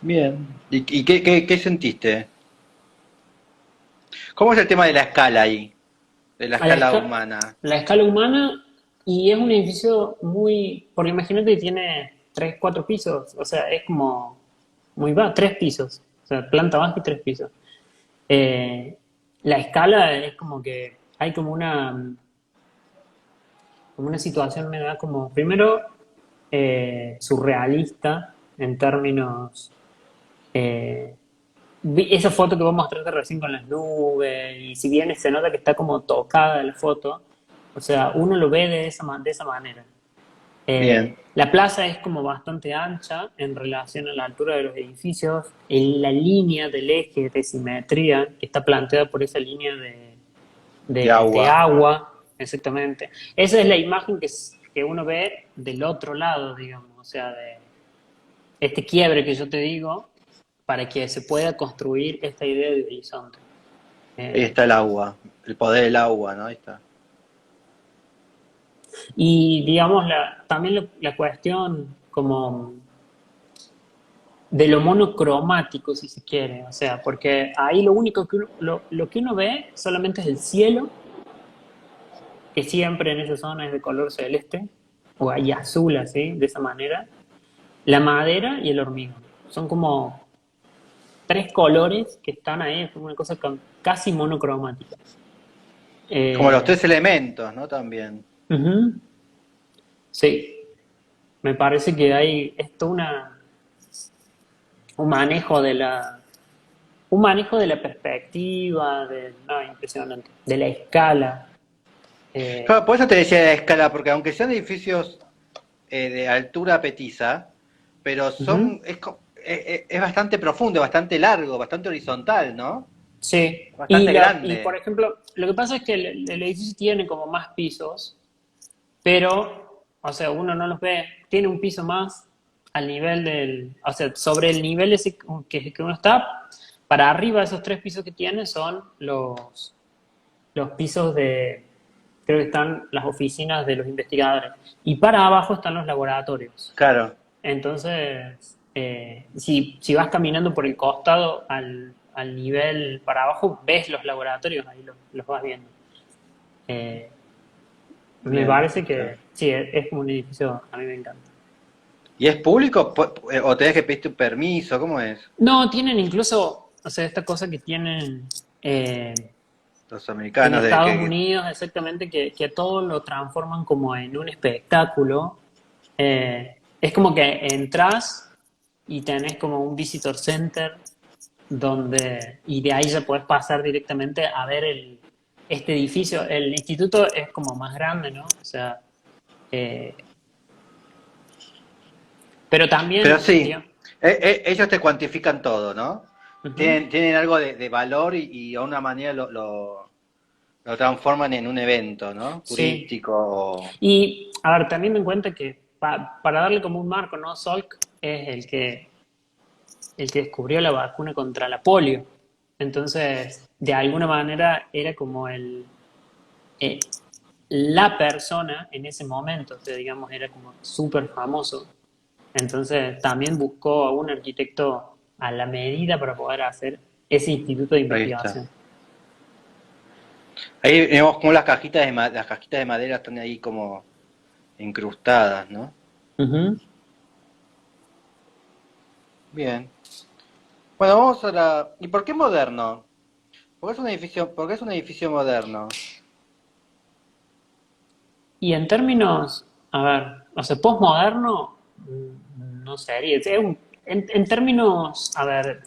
Bien. ¿Y qué sentiste? ¿Cómo es el tema de la escala ahí? De la A la, escala humana. la escala humana y es un edificio muy... Porque imagínate que tiene 3 4 pisos, o sea, es como muy bajo, 3 pisos, o sea, planta baja y 3 pisos. Eh, la escala es como que hay como una situación me da como, primero, surrealista en términos... eh, esa foto que vos mostraste recién con las nubes, y si bien se nota que está como tocada la foto, o sea, uno lo ve de esa manera. Bien. La plaza es como bastante ancha en relación a la altura de los edificios. La línea del eje de simetría que está planteada por esa línea De de agua. agua, exactamente. Esa es la imagen que uno ve del otro lado, digamos, o sea, de este quiebre que yo te digo, para que se pueda construir esta idea de horizonte. Ahí Eh, está el agua. El poder del agua, ¿no? Ahí está. y digamos, también la cuestión como de lo monocromático, si se quiere, o sea, porque ahí lo único lo que uno ve solamente es el cielo, que siempre en esa zona es de color celeste, o ahí azul, así, de esa manera, la madera y el hormigón. Son como tres colores que están ahí, es como una cosa casi monocromática. Como los Eh, tres elementos, ¿no? También. ujú, sí, me parece que hay esto un manejo de un manejo de la perspectiva, no, impresionante, de la escala. Claro, Eh, por eso te decía de la escala, porque aunque sean edificios de altura petiza, pero ujú, es bastante profundo, bastante largo, bastante horizontal, ¿no? sí, Bastante y por grande. ejemplo, lo que pasa es que el edificio tiene como más pisos, pero, o sea, uno no los ve, tiene un piso más al nivel o sea, sobre el nivel ese que uno está, para arriba de esos 3 pisos que tiene son los pisos creo que están las oficinas de los investigadores, y para abajo están los laboratorios. Claro. Entonces, si vas caminando por el costado al nivel para abajo, ves los laboratorios, ahí los vas viendo. Eh, me Bien. parece Claro. que sí, es un edificio, a mí me encanta. ¿Y es público? ¿O tenés que pedirte un permiso? ¿Cómo es? No, tienen incluso, o sea, esta cosa que tienen Los en americanos de Estados Unidos, exactamente, que todo lo transforman como en un espectáculo. Es como que entras y tenés como un visitor center y de ahí ya puedes pasar directamente a ver este edificio. El instituto es como más grande, ¿no? O sea, eh, pero Pero también, sí, digamos, ellos te cuantifican todo, ¿no? ujú, Tienen algo de valor y de una manera lo transforman en un evento, ¿no? sí. Turístico. Y, a ver, también me cuenta que para darle como un marco, ¿no? Salk es el que descubrió la vacuna contra la polio. Entonces, de alguna manera era como eh, la persona en ese momento, o sea, digamos, era como súper famoso. Entonces, también buscó a un arquitecto a la medida para poder hacer ese instituto de Ahí está. investigación. Ahí vemos como las cajitas de madera están ahí como incrustadas, ¿no? Ujú. Bien. Bueno, vamos a la... ¿Y por qué moderno? ¿Por qué es un edificio moderno? Y en términos, a ver, o sea, postmoderno, no sería. En términos, a ver,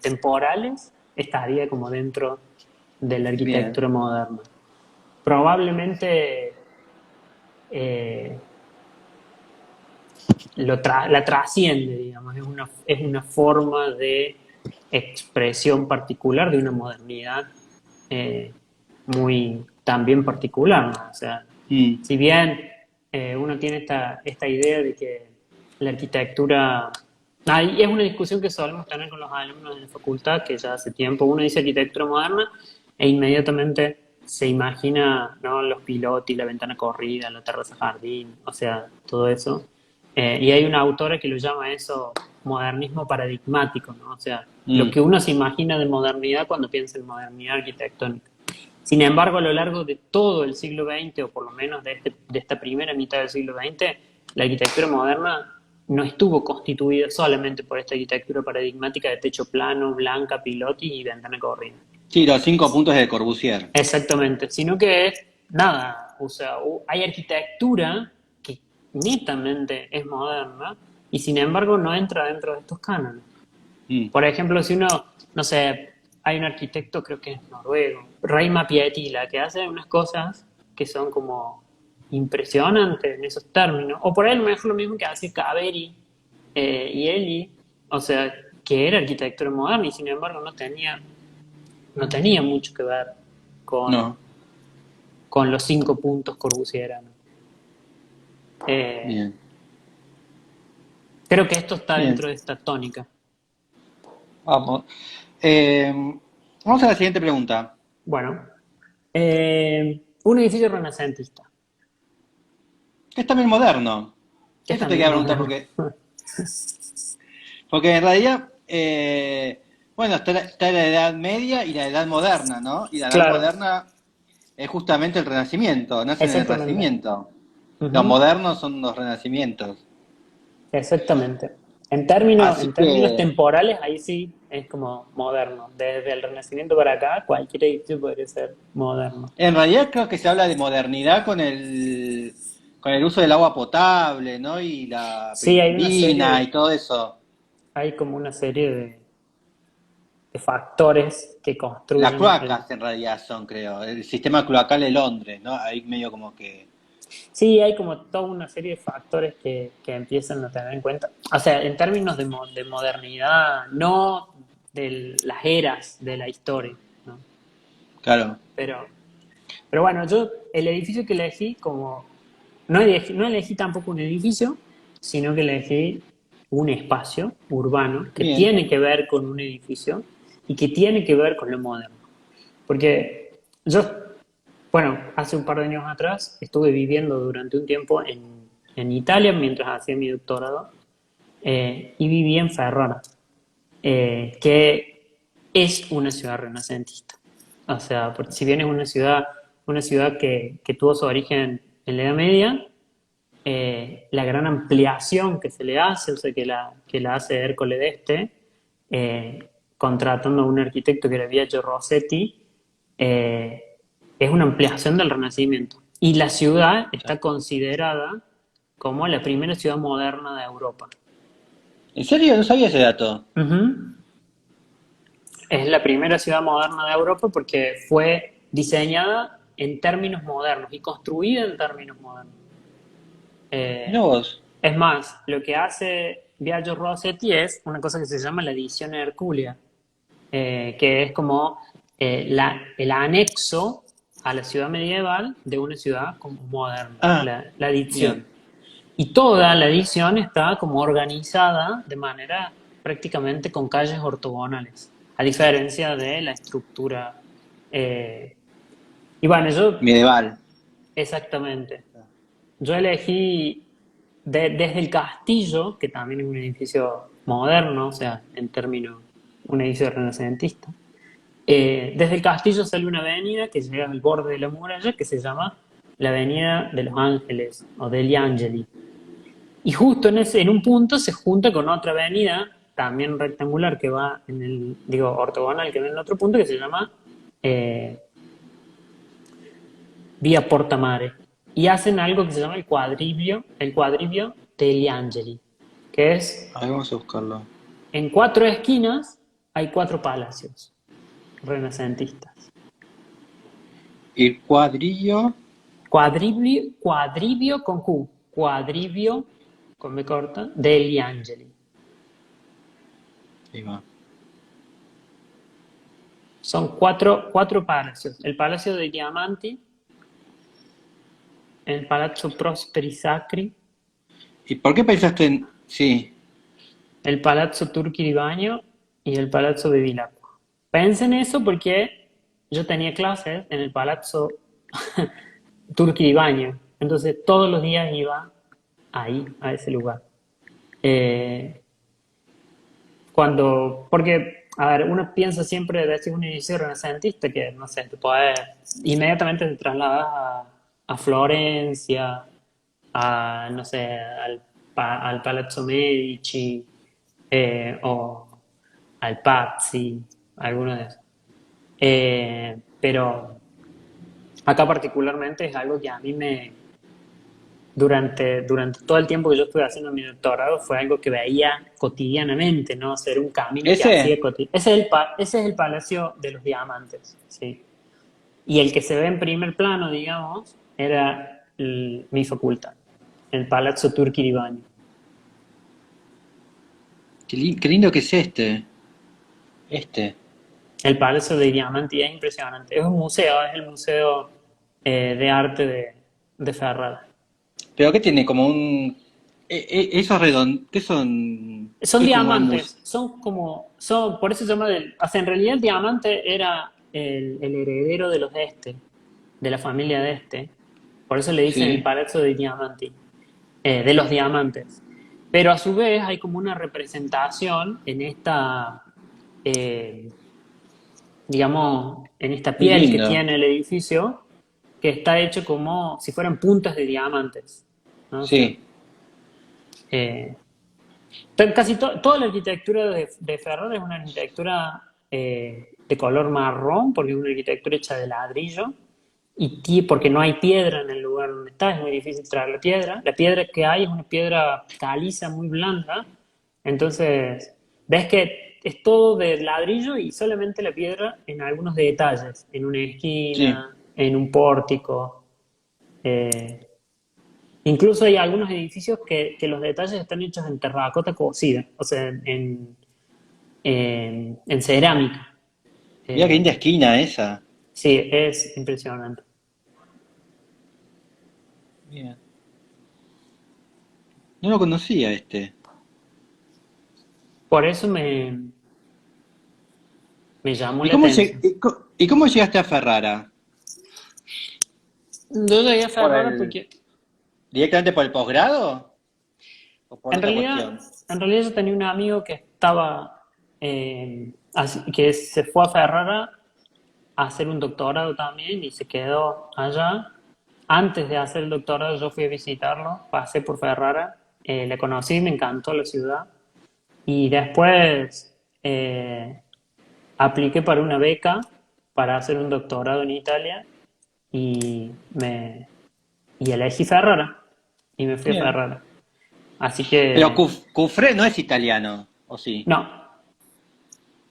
temporales, estaría como dentro de la Bien. arquitectura moderna. Probablemente eh, la trasciende, digamos, es una forma de expresión particular de una modernidad eh, muy también particular, ¿no? O sea, Mm. si bien uno tiene esta idea de que la arquitectura... y es una discusión que solemos tener con los alumnos de la facultad, que ya hace tiempo uno dice arquitectura moderna e inmediatamente se imagina, ¿no?, los pilotis, la ventana corrida, la terraza jardín, o sea, todo eso. Y hay una autora que lo llama eso modernismo paradigmático, ¿no? O sea, lo Mm. que uno se imagina de modernidad cuando piensa en modernidad arquitectónica. Sin embargo, a lo largo de todo el siglo XX, o por lo menos de esta primera mitad del siglo XX, la arquitectura moderna no estuvo constituida solamente por esta arquitectura paradigmática de techo plano, blanca, piloti y ventana corrida. Sí, los 5 puntos de Corbusier. Exactamente, sino que nada, o sea, hay arquitectura que netamente es moderna y sin embargo no entra dentro de estos cánones. Mm. Por ejemplo, si uno, no sé, hay un arquitecto, creo que es noruego, Reima Pietila, que hace unas cosas que son como impresionantes en esos términos. O por ahí a lo mejor lo mismo que hace Caveri y Eli, o sea, que era arquitectura moderna y sin embargo no tenía mucho que ver con, No, con los 5 puntos corbusieranos. Eh, bien, Creo que esto está bien. dentro de esta tónica. Vamos. Eh, Vamos a la siguiente pregunta. Bueno, un edificio renacentista. Que es también moderno. Que es Esto te también quería preguntar moderno. porque en realidad, bueno, está la Edad Media y la Edad Moderna, ¿no? Y la Edad Claro, Moderna es justamente el Renacimiento, nace en el exactamente. Renacimiento. Los Ujú, modernos son los Renacimientos. exactamente. Así En términos que, temporales, ahí sí es como moderno. Desde el Renacimiento para acá, cualquier edificio podría ser moderno. en realidad creo que se habla de modernidad con el uso del agua potable, ¿no? Y la Sí, penicilina y todo eso. hay como una serie de factores que Las construyen cloacas en realidad son, creo, el sistema cloacal de Londres, ¿no? Ahí medio como que... sí, hay como toda una serie de factores que empiezan a tener en cuenta. O sea, en términos de modernidad, no de las eras de la historia, ¿no? Claro, Pero, pero bueno, yo el edificio que elegí, como no elegí tampoco un edificio, sino que elegí un espacio urbano que bien. tiene que ver con un edificio y que tiene que ver con lo moderno. Porque yo, bueno, hace un par de años atrás estuve viviendo durante un tiempo en Italia mientras hacía mi doctorado y viví en Ferrara, que es una ciudad renacentista. O sea, porque si bien es una ciudad que tuvo su origen en la Edad Media, la gran ampliación que se le hace, o sea, que la hace Ercole d'Este, contratando a un arquitecto que era Biagio Rossetti, eh, es una ampliación del Renacimiento. Y la ciudad está considerada como la primera ciudad moderna de Europa. ¿En serio? No sabía ese dato. Ujú. Es la primera ciudad moderna de Europa porque fue diseñada en términos modernos y construida en términos modernos. Mira Eh, vos. es más, lo que hace Biagio Rossetti es una cosa que se llama la edición Hercúlea, que es como el anexo a la ciudad medieval de una ciudad como moderna, Ah, la edición. bien. Y toda la edición está como organizada de manera prácticamente con calles ortogonales, a diferencia de la estructura. eh, y bueno, yo Medieval. exactamente. Yo elegí desde el castillo, que también es un edificio moderno, o sea, en términos, un edificio renacentista. Desde el castillo sale una avenida que llega al borde de la muralla que se llama la Avenida de los Ángeles o degli Angeli. Y justo en un punto se junta con otra avenida, también rectangular, que va en el, digo, ortogonal, que va en el otro punto, que se llama eh, Vía Portamare. Y hacen algo que se llama el quadrivio degli Angeli, que es, A ver, vamos a buscarlo. en 4 esquinas hay 4 palacios renacentistas. El cuadrillo. Quadrivio con Q, Quadrivio con B corta, degli Angeli. Ahí va. Son cuatro palacios. El Palacio dei Diamanti, el Palazzo Prosperi Sacri, ¿Y por qué pensaste en...? Sí, el Palazzo Turchi di Bagno y el Palazzo Bevilacqua. Pensé en eso porque yo tenía clases en el Palazzo Turchi di Bagno. Entonces todos los días iba ahí, a ese lugar. Eh, porque, a ver, uno piensa siempre de un inicio renacentista que, no sé, inmediatamente te trasladas a Florencia, no sé, al Palazzo Medici, o al Pazzi, alguno de esos. Pero acá particularmente es algo que a mí durante todo el tiempo que yo estuve haciendo mi doctorado fue algo que veía cotidianamente, ¿no? Ser un camino que hacía ese, cotidianamente. Ese es el Palacio de los Diamantes, ¿sí? Y el que se ve en primer plano, digamos, era mi facultad, el Palazzo Turchi di Bagno. qué lindo que es este. El Palacio de Diamanti es impresionante. Es un museo, es el museo de arte de Ferrara. Pero que tiene como un... esos redondos, ¿qué son? Son ¿Qué es como un diamantes, por eso se llama o sea, en realidad el diamante era el heredero de los de de la familia de por eso le dicen el Sí, Palazzo dei Diamanti, de los diamantes. Pero a su vez hay como una representación en eh, digamos, en esta muy piel que lindo. tiene el edificio, que está hecho como si fueran puntas de diamantes, ¿no? O sea, Sí, eh, toda la arquitectura de Ferrara es una arquitectura de color marrón, porque es una arquitectura hecha de ladrillo, porque no hay piedra en el lugar donde está, es muy difícil traer la piedra. La piedra que hay es una piedra caliza muy blanda, entonces ves que es todo de ladrillo y solamente la piedra en algunos detalles, en una sí. esquina, en un pórtico. eh, Incluso hay algunos edificios que los detalles están hechos en terracota cocida, o sea, en cerámica. Mira qué Eh, linda esquina esa. sí, es impresionante. Mira, no lo conocía este. Por eso me llamó la atención. Y cómo llegaste a Ferrara? Yo llegué a ¿Por Ferrara el, porque directamente por el posgrado? ¿O por en otra realidad, cuestión? en realidad yo tenía un amigo que que se fue a Ferrara a hacer un doctorado también y se quedó allá. Antes de hacer el doctorado yo fui a visitarlo, pasé por Ferrara, le conocí, me encantó la ciudad y después apliqué para una beca para hacer un doctorado en Italia y, me, y elegí Ferrara y me fui a Bien. Ferrara. Así Pero que Cufré no es italiano, ¿o sí? no,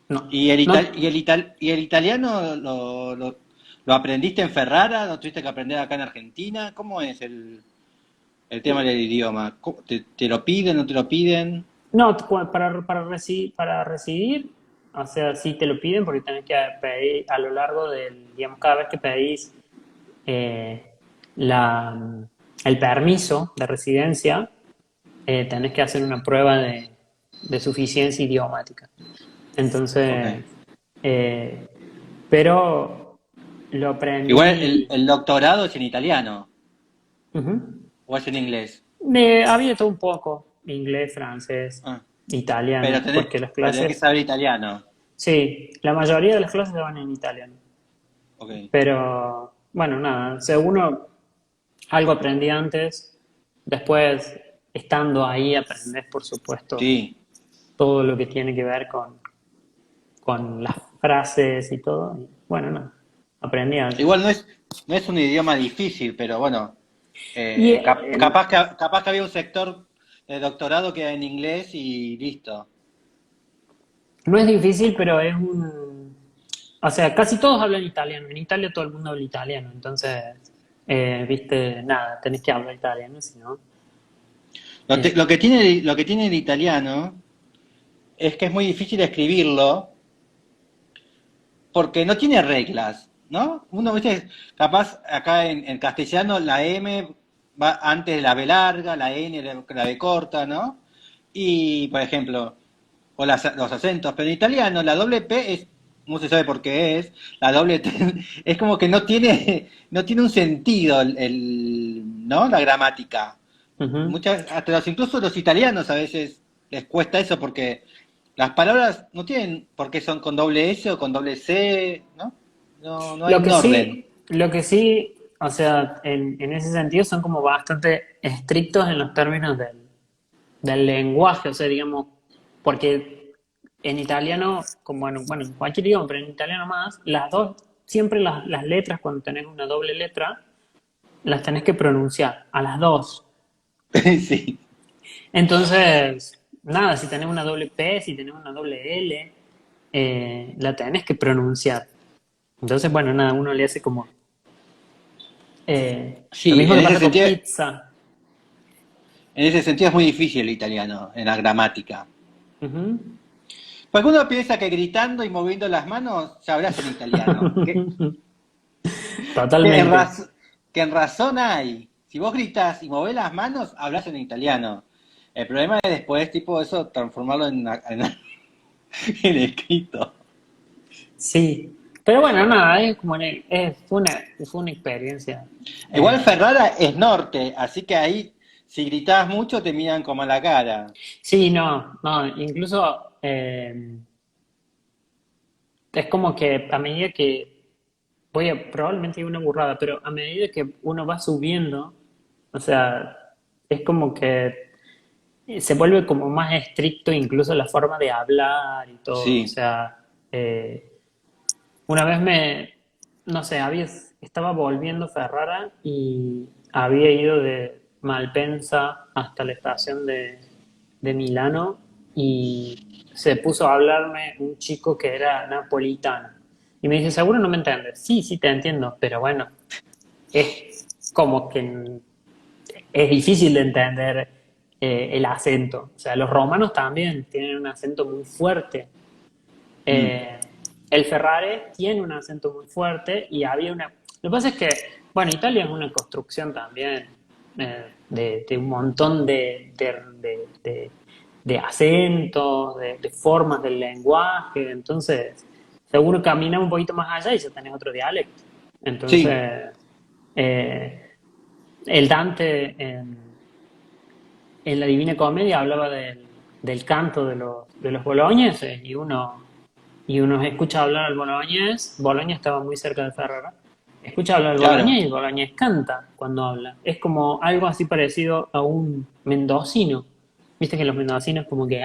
no, no. Y el italiano lo aprendiste en Ferrara? ¿Lo tuviste que aprender acá en Argentina? ¿Cómo es el tema del idioma? ¿Te lo piden, no te lo piden? No, para residir, o sea, sí te lo piden porque tenés que pedir a lo largo digamos, cada vez que pedís eh, la, el permiso de residencia, tenés que hacer una prueba de suficiencia idiomática. Ok. Entonces, eh, pero lo Igual aprendí. el doctorado es en italiano, Ujú. o es en inglés. Había todo un poco, inglés, francés, Ah, italiano, porque las pero tenés que clases. saber italiano. Sí, la mayoría de las clases se van en italiano. Ok. Pero bueno, nada, según algo aprendí antes, después estando ahí aprendes, por supuesto, Sí. todo lo que tiene que ver con las frases y todo. Y, bueno, nada, aprendí algo. Igual no es un idioma difícil, pero bueno, Y capaz que había un sector de doctorado que era en inglés y listo. no es difícil, pero O sea, casi todos hablan italiano. En Italia todo el mundo habla italiano, entonces viste, nada, tenés que hablar italiano, si no. eh, Lo que tiene el italiano es que es muy difícil escribirlo porque no tiene reglas, ¿no? Uno, viste, capaz acá en castellano la M va antes de la B larga, la N la B corta, ¿no? Y, por ejemplo, los acentos, pero en italiano la doble P es, no se sabe por qué es, la doble T es como que no tiene un sentido ¿no? La gramática. ujú. Incluso los italianos a veces les cuesta eso porque las palabras no tienen por qué son con doble S o con doble C, ¿no? No hay un orden. Lo que sí, o sea, en ese sentido son como bastante estrictos en los términos del lenguaje, o sea, digamos, porque en italiano, como bueno, en cualquier idioma, pero en italiano más, las dos, siempre las letras, cuando tenés una doble letra, las tenés que pronunciar, a las dos. Sí, Entonces, nada, si tenés una doble P, si tenés una doble L, la tenés que pronunciar. Entonces, bueno, nada, uno le hace como lo sí, mismo que pasa con pizza. en ese sentido es muy difícil el italiano, en la gramática. Ujú. Porque uno piensa que gritando y moviendo las manos ya hablas en italiano. Que en, Totalmente. raz- que en razón hay. Si vos gritas y movés las manos, hablas en italiano. El problema es después, tipo, eso, transformarlo en escrito. Sí. Pero bueno, nada, es como fue una experiencia. Igual Eh, Ferrara es norte, así que ahí, si gritás mucho, te miran como a la cara. sí, no, no, incluso es como que a medida que probablemente hay una burrada, pero a medida que uno va subiendo, o sea, es como que se vuelve como más estricto incluso la forma de hablar y todo. O Sí, sea, una vez no sé, estaba volviendo a Ferrara y había ido de Malpensa hasta la estación de Milano y se puso a hablarme un chico que era napolitano. Y me dice, seguro no me entiendes. Sí, sí te entiendo, pero bueno, es como que es difícil de entender el acento. O sea, los romanos también tienen un acento muy fuerte. mm, Eh, el Ferrare tiene un acento muy fuerte y había una... Lo que pasa es que, bueno, Italia es una construcción también de un montón de acentos, de formas del lenguaje, entonces seguro camina un poquito más allá y ya tenés otro dialecto. sí, Entonces, eh, el Dante en la Divina Comedia hablaba del canto de los bologneses y uno escucha hablar al boloñés. Boloña estaba muy cerca de Ferrara. Escucha hablar al claro. boloñés y el boloñés canta cuando habla. Es como algo así parecido a un mendocino. Viste que los mendocinos como que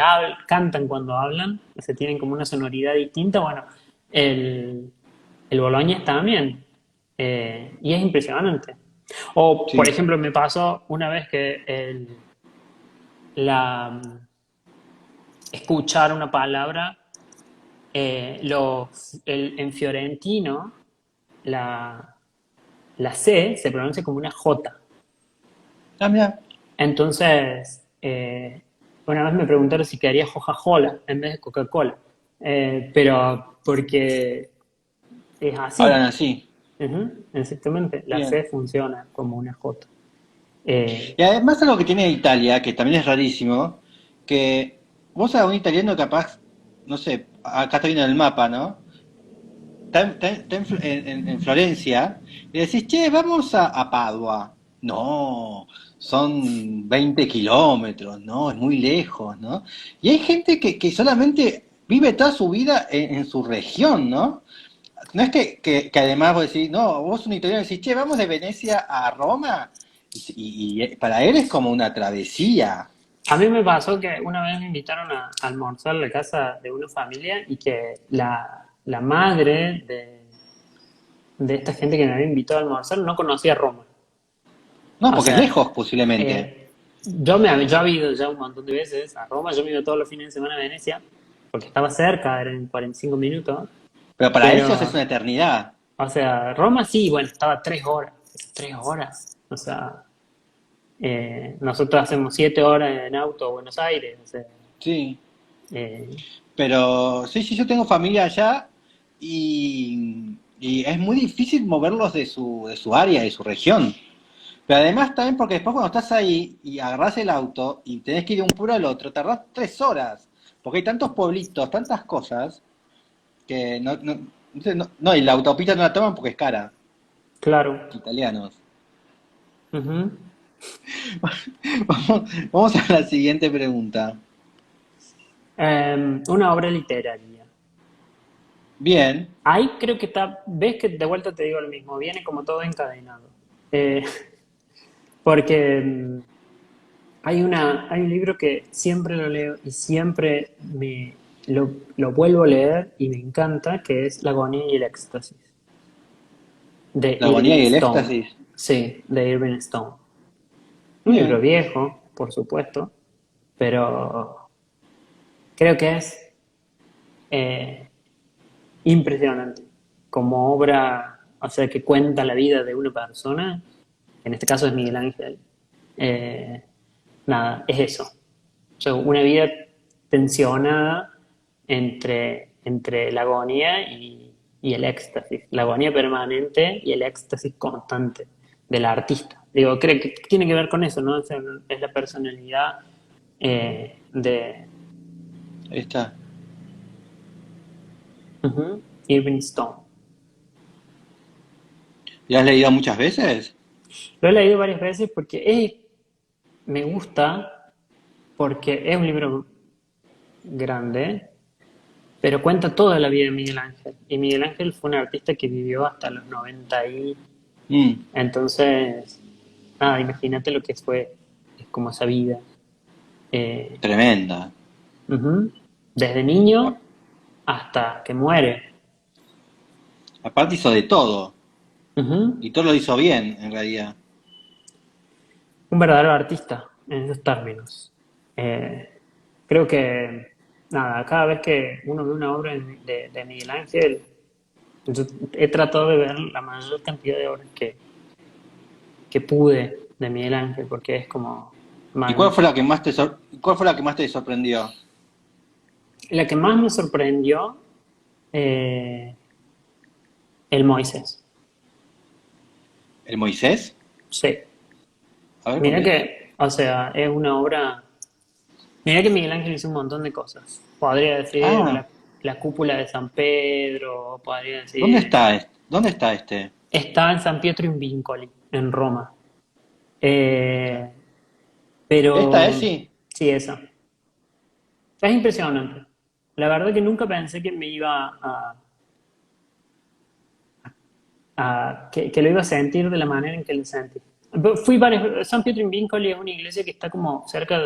cantan cuando hablan, o sea, tienen como una sonoridad distinta. Bueno, el, el boloñés también. Y es impresionante. O, por Sí. ejemplo, me pasó una vez que la, escuchar una palabra, en fiorentino, la, la C se pronuncia como una J. Ah, mira. Entonces, una vez me preguntaron si quería Coca-Cola en vez de Coca-Cola. Pero porque es Hablan así. así. Ujú, exactamente. La Bien. C funciona como una J. Eh, Y además algo que tiene Italia, que también es rarísimo, que vos a un italiano capaz, no sé, acá está viendo en el mapa, ¿no? Está en Florencia, y decís, che, vamos a Padua. No, son 20 kilómetros, no, es muy lejos, ¿no? Y hay gente que solamente vive toda su vida en su región, ¿no? No es que además vos decís, no, vos un italiano decís, che, vamos de Venecia a Roma, y para él es como una travesía. A mí me pasó que una vez me invitaron a almorzar a la casa de una familia y que la madre de esta gente que me había invitado a almorzar no conocía Roma. No, O porque es sea, lejos posiblemente. yo he ido ya un montón de veces a Roma, yo me iba todos los fines de semana a Venecia, porque estaba cerca, eran 45 minutos, Pero para ellos es pero, una eternidad. o sea, Roma sí, bueno, estaba 3 horas, 3 horas. O sea, nosotros hacemos 7 horas en auto a Buenos Aires. O sea, Sí. eh, Pero sí, sí, yo tengo familia allá y es muy difícil moverlos de su área, de su región. Pero además también porque después cuando estás ahí y agarrás el auto y tenés que ir de un pueblo al otro, tardás 3 horas. Porque hay tantos pueblitos, tantas cosas, que no, y la autopista no la toman porque es cara, claro. italianos. Ujú. Vamos a la siguiente pregunta. Una obra literaria. Bien, Ahí creo que está, ves que de vuelta te digo lo mismo, viene como todo encadenado. Eh, porque hay un libro que siempre lo leo y siempre lo vuelvo a leer y me encanta, que es La agonía y el éxtasis, de la agonía Irving y el Stone. éxtasis. Sí, de Irving Stone. Un libro Bien, viejo, por supuesto, pero creo que es eh, impresionante como obra, o sea, que cuenta la vida de una persona, en este caso es Miguel Ángel. Eh, nada, es eso. O sea, una vida tensionada entre la agonía y el éxtasis, la agonía permanente y el éxtasis constante del artista. Digo, creo que tiene que ver con eso, ¿no? O sea, es la personalidad de ahí está. Irving Stone. ¿Ya has leído muchas veces? Lo he leído varias veces porque me gusta, porque es un libro grande, pero cuenta toda la vida de Miguel Ángel. Y Miguel Ángel fue un artista que vivió hasta los 90 y Mm, entonces, nada, imagínate lo que fue, es como esa vida. Eh, tremenda. ujú, desde niño hasta que muere. Aparte hizo de todo. Ujú. Y todo lo hizo bien, en realidad. Un verdadero artista en esos términos. Eh, creo que, nada, cada vez que uno ve una obra de Miguel Ángel, yo he tratado de ver la mayor cantidad de obras que pude de Miguel Ángel, porque es como ¿Y cuál fue magnífico. la que más cuál fue la que más te sorprendió? La que más me sorprendió, eh, el Moisés. ¿El Moisés? Sí. A ver por Mira qué. que, o sea, es una obra. Mira que Miguel Ángel hizo un montón de cosas. Podría decir Ah, la cúpula de San Pedro, podría ¿dónde decir. está? ¿Dónde está este? Está en San Pietro in Vincoli, en Roma. Ya. Eh, ¿Esta es? pero Sí. sí, esa. Es impresionante. La verdad que nunca pensé que me iba que lo iba a sentir de la manera en que lo sentí. Fui varias. San Pietro in Vincoli es una iglesia que está como cerca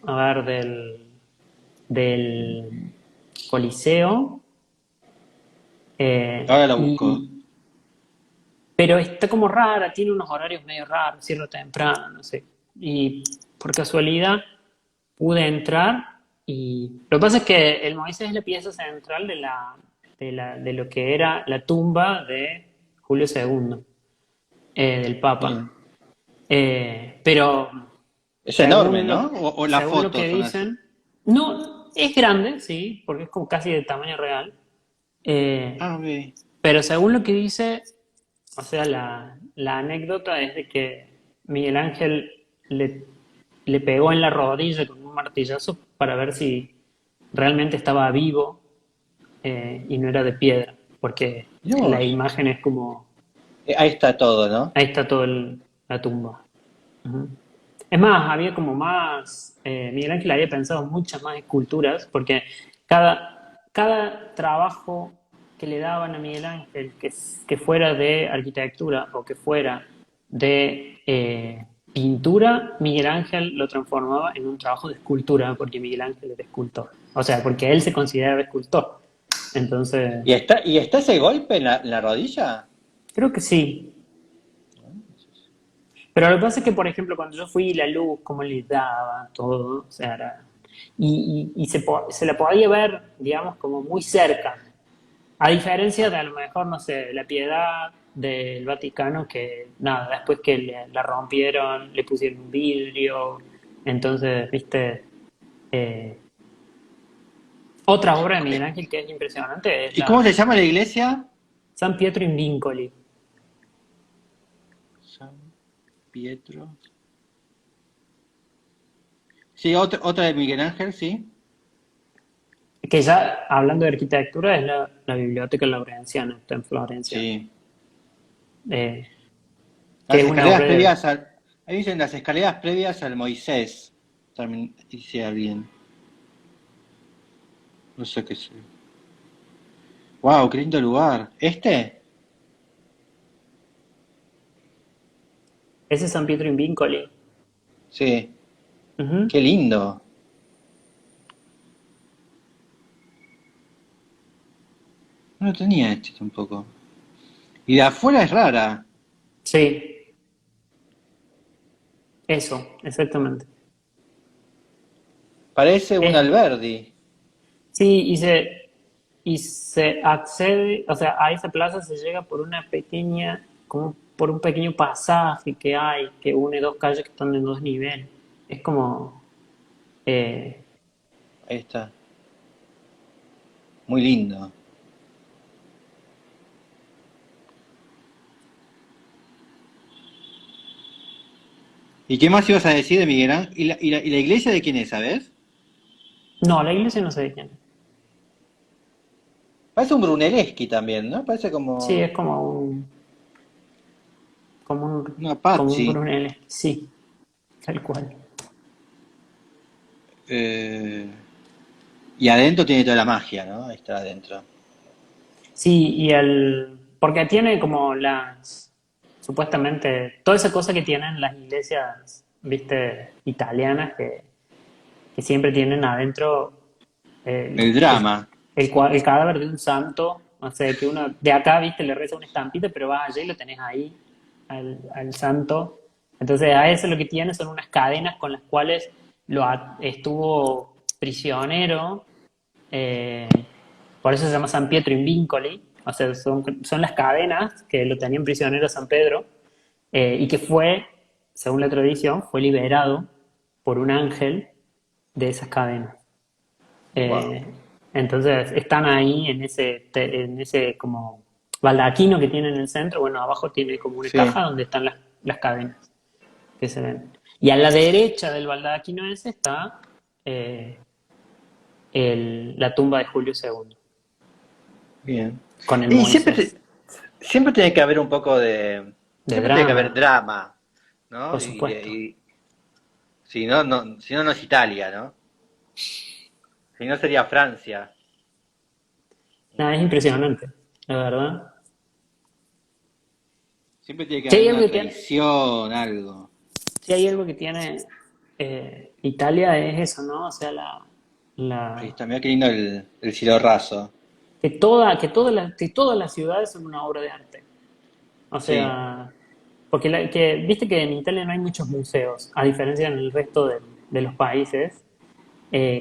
a ver, del Coliseo. Ahora la busco. Y, pero está como rara, tiene unos horarios medio raros, cierra temprano, no sé. Y por casualidad pude entrar y lo que pasa es que el Moisés es la pieza central de lo que era la tumba de Julio segundo, del Papa. Bien. Pero Es enorme, según ¿no? lo, O las según lo que fotos son así. dicen, no, es grande, sí, porque es como casi de tamaño real. Eh, Ah, ve. pero según lo que dice, o sea, la anécdota es de que Miguel Ángel le pegó en la rodilla con un martillazo para ver si realmente estaba vivo y no era de piedra, porque Mirá la vos. imagen es como, Ahí está todo, ¿no? ahí está toda la tumba. Ujú. Es más, había como más, Miguel Ángel había pensado muchas más esculturas, porque cada trabajo que le daban a Miguel Ángel, que fuera de arquitectura o que fuera de pintura, Miguel Ángel lo transformaba en un trabajo de escultura, porque Miguel Ángel era escultor. O sea, porque él se consideraba escultor. Entonces, Y está ese golpe en la rodilla? creo que sí. Pero lo que pasa es que, por ejemplo, cuando yo fui, la luz, cómo le daba, todo, o sea, y se la podía ver, digamos, como muy cerca. A diferencia de a lo mejor, no sé, La Piedad, del Vaticano que, nada, después que la rompieron, le pusieron un vidrio, entonces, viste, eh, otra obra de Miguel Ángel que es impresionante es ¿Y cómo se la llama la iglesia? San Pietro in Vincoli, San Pietro. Sí, otra de Miguel Ángel, sí. que ya, hablando de arquitectura, es la Biblioteca Laurenciana, está en Florencia, Sí. eh, que Las es una escaleras obra de... previas al. Ahí dicen las escaleras previas al Moisés. También dice alguien. No sé qué es. Wow, qué lindo lugar. ¿Este? Ese es San Pietro in Vincoli. Sí. Ujú. Qué lindo. No tenía este tampoco. Y de afuera es rara. Sí, eso, exactamente. Parece un Es, Alberdi. sí, y se accede, o sea, a esa plaza se llega por una pequeña, como por un pequeño pasaje que hay, que une dos calles que están en dos niveles. Es como, eh, Ahí está. Muy lindo. ¿Y qué más ibas a decir de Miguel Ángel? ¿Y la iglesia de quién es, sabes? no, la iglesia no sé de quién es. Parece un Brunelleschi también, ¿no? Parece Sí, como es como un, una como un Pazzi. Brunelleschi, sí, tal cual. Eh, y adentro tiene toda la magia, ¿no? Ahí está adentro. Sí, porque tiene como supuestamente, toda esa cosa que tienen las iglesias, viste, italianas, que siempre tienen adentro El el, el, drama. el cadáver de un santo, o sea, que uno de acá, viste, le reza una estampita, pero vas allá y lo tenés ahí, al santo. Entonces, a eso lo que tiene son unas cadenas con las cuales estuvo prisionero, eh, por eso se llama San Pietro in Vincoli, o sea, son las cadenas que lo tenían prisionero a San Pedro, y que fue, según la tradición, fue liberado por un ángel de esas cadenas. Wow. Eh, entonces están ahí en ese como baldaquino que tiene en el centro. Bueno, abajo tiene como una Sí. caja donde están las cadenas que se ven. Y a la derecha del baldaquino ese está eh, la tumba de Julio II, Bien. con el Y siempre, Moisés. siempre tiene que haber un poco de. De Siempre tiene que haber drama, drama, por ¿no? supuesto. Si no, si no, no es Italia, ¿no? Si no sería Francia. Nada, es impresionante, la verdad. Siempre tiene que Si haber hay algo una que tiene, traición, algo. si hay algo que tiene Italia es eso, ¿no? O sea, Ahí la, está, mira qué lindo el cielo raso. que todas las ciudades son una obra de arte. O Sí, sea, porque viste que en Italia no hay muchos museos, a diferencia en el resto de los países.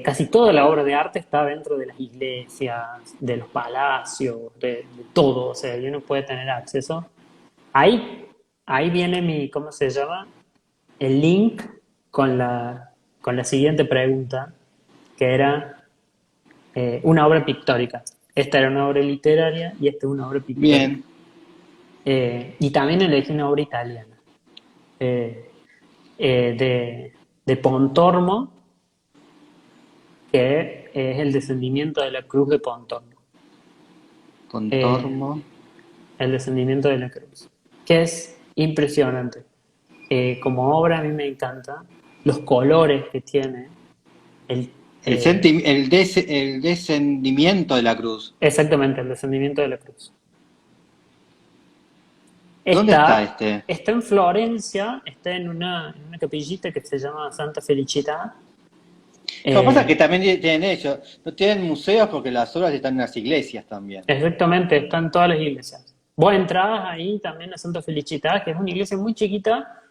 Casi toda la obra de arte está dentro de las iglesias, de los palacios, de todo. O sea, y uno puede tener acceso. Ahí, ahí viene ¿cómo se llama? El link con la siguiente pregunta, que era una obra pictórica. Esta era una obra literaria y esta es una obra pictórica. bien. Y también elegí una obra italiana, eh, de Pontormo, que es el descendimiento de la cruz de Pontormo. Eh, Contorno. el descendimiento de la cruz, que es impresionante. Como obra a mí me encanta, los colores que tiene, el, El descendimiento de la cruz. exactamente, el descendimiento de la cruz. ¿Dónde está Está, este? está en Florencia, está en una capillita que se llama Santa Felicità. Lo que pasa es que Eh, también tienen ellos. No tienen museos porque las obras están en las iglesias también. exactamente, está en todas las iglesias. Vos entrabas ahí también a Santa Felicità, que es una iglesia muy chiquita,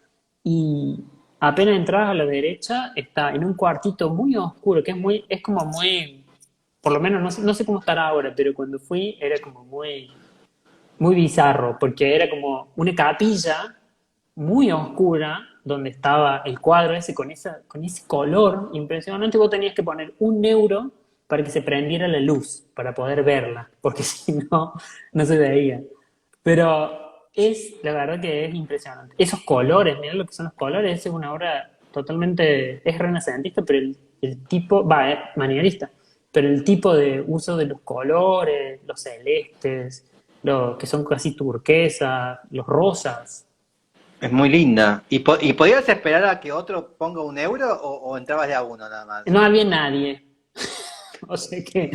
y apenas entras a la derecha, está en un cuartito muy oscuro, que es como muy, por lo menos no sé cómo estará ahora, pero cuando fui era como muy, muy bizarro, porque era como una capilla muy oscura donde estaba el cuadro ese con ese color impresionante. Vos tenías que poner 1 euro para que se prendiera la luz, para poder verla, porque si no, no se veía. Pero la verdad que es impresionante. Esos colores, mirá lo que son los colores, es una obra totalmente, es renacentista, pero el tipo, es manierista, pero el tipo de uso de los colores, los celestes, que son casi turquesas, los rosas. Es muy linda. ¿Y podías esperar a que otro ponga 1 euro o entrabas de a uno nada más? No había nadie. O sea que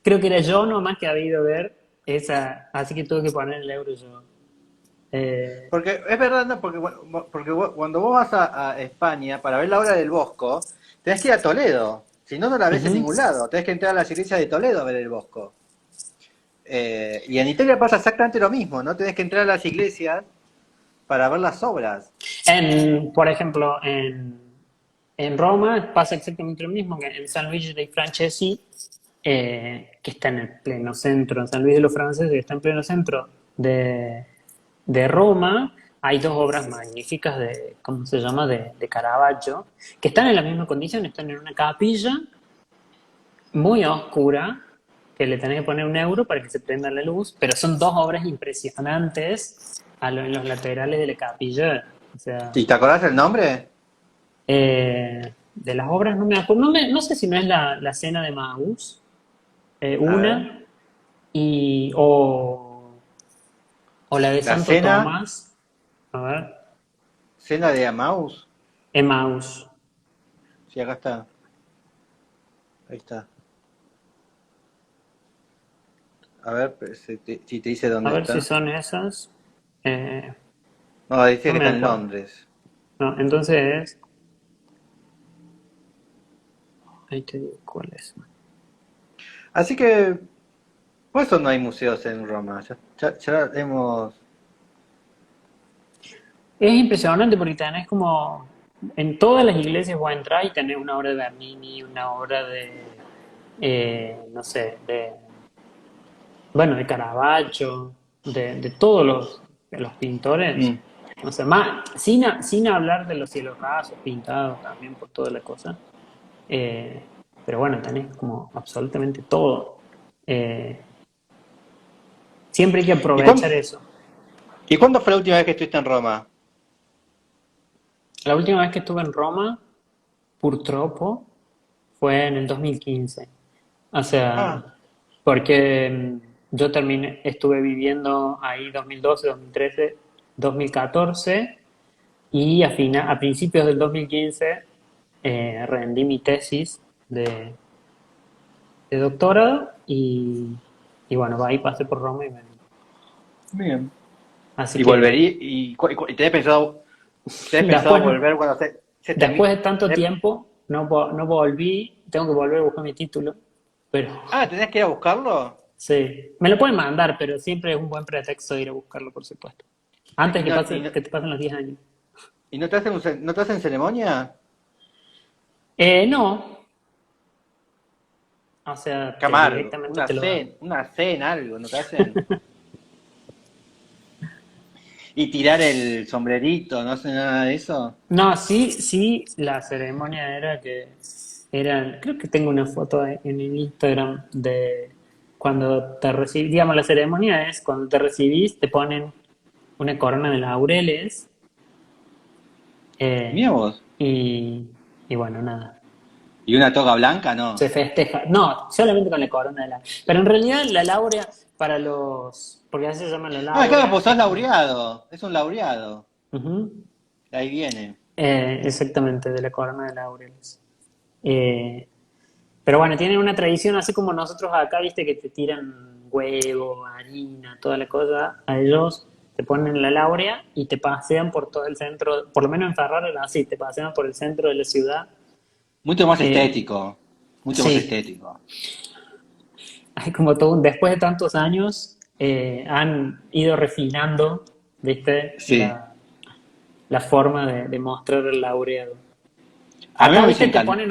creo que era yo nomás que había ido a ver esa, así que tuve que poner el euro yo. Eh, Porque es verdad, ¿no? Porque cuando vos vas a España para ver la obra del Bosco, tenés que ir a Toledo. Si no, no la ves en ujú. ningún lado. Tenés que entrar a las iglesias de Toledo a ver el Bosco. Y en Italia pasa exactamente lo mismo, ¿no? Tenés que entrar a las iglesias para ver las obras. Por ejemplo, en Roma pasa exactamente lo mismo que en San Luigi dei Francesi, que está en el pleno centro, San Luis de los Franceses, que está en pleno centro de Roma. Hay dos obras magníficas de, ¿cómo se llama?, de Caravaggio, que están en la misma condición, están en una capilla muy oscura, que le tenés que poner 1 euro para que se prenda la luz, pero son dos obras impresionantes en los laterales de la capilla. O sea, ¿Y te acordás el nombre? de las obras no me acuerdo, no sé si no es la cena de Maús, A ver. una, y, o la de La Santo cena, Tomás, a ver, cena de Amaus. Emmaus. Sí, acá está. Ahí está. A ver si te dice A dónde ver si está. son esas. Eh, No, dice no que me está en acuerdo. Londres. No, entonces, ahí te digo cuál es. Así que, por eso no hay museos en Roma. Ya hemos... Es impresionante porque tenés como, en todas las iglesias vos entrás y tenés una obra de Bernini, una obra de, no sé, bueno, de Caravaggio, de todos los pintores. Mm. O sea, más, sin hablar de los cielos rasos pintados también por toda la cosa. Eh, pero bueno, tenés como absolutamente todo. Eh, Siempre hay que ¿Y aprovechar cuándo, eso. ¿Y cuándo fue la última vez que estuviste en Roma? La última vez que estuve en Roma, purtroppo, fue en el 2015. O sea, Ah, porque yo estuve viviendo ahí 2012, 2013, 2014 y a principios del 2015 rendí mi tesis de doctorado y bueno, ahí pasé por Roma y me vine. bien. Así ¿Y que volverí? ¿Y tenés pensado después, volver cuando se después termine? de tanto tiempo no volví, tengo que volver a buscar mi título, pero Ah, ¿tenés que ir a buscarlo? sí, me lo pueden mandar, pero siempre es un buen pretexto ir a buscarlo, por supuesto. Antes ¿Y no, y no, que te pasen los 10 años. y no te hacen, no te hacen ceremonia? No, o sea, Camargo, directamente te lo dan. una cena, algo, ¿no te hacen? Y tirar el sombrerito, ¿no hacen nada de eso? No, sí, la ceremonia era creo que tengo una foto en el Instagram de cuando te recibí, digamos, la ceremonia es cuando te recibís, te ponen una corona de laureles Mira eh, vos. y bueno, nada, ¿Y una toga blanca? No. se festeja. No, solamente con la corona de la. Pero en realidad la laurea porque a veces se llama la Ah, claro, laurea, pues sos es como. laureado. Es un laureado. Ujú. De ahí viene. Exactamente, de la corona de laureles. Eh, pero bueno, tienen una tradición así como nosotros acá, viste, que te tiran huevo, harina, toda la cosa. A ellos te ponen la laurea y te pasean por todo el centro, por lo menos en Ferrara era así, te pasean por el centro de la ciudad. Mucho más Eh, estético. Mucho más sí, estético. hay como todo, después de tantos años, han ido refinando, viste, Sí. la forma de mostrar el laureado. A mí me Acá, hubiese viste, te encantado. ponen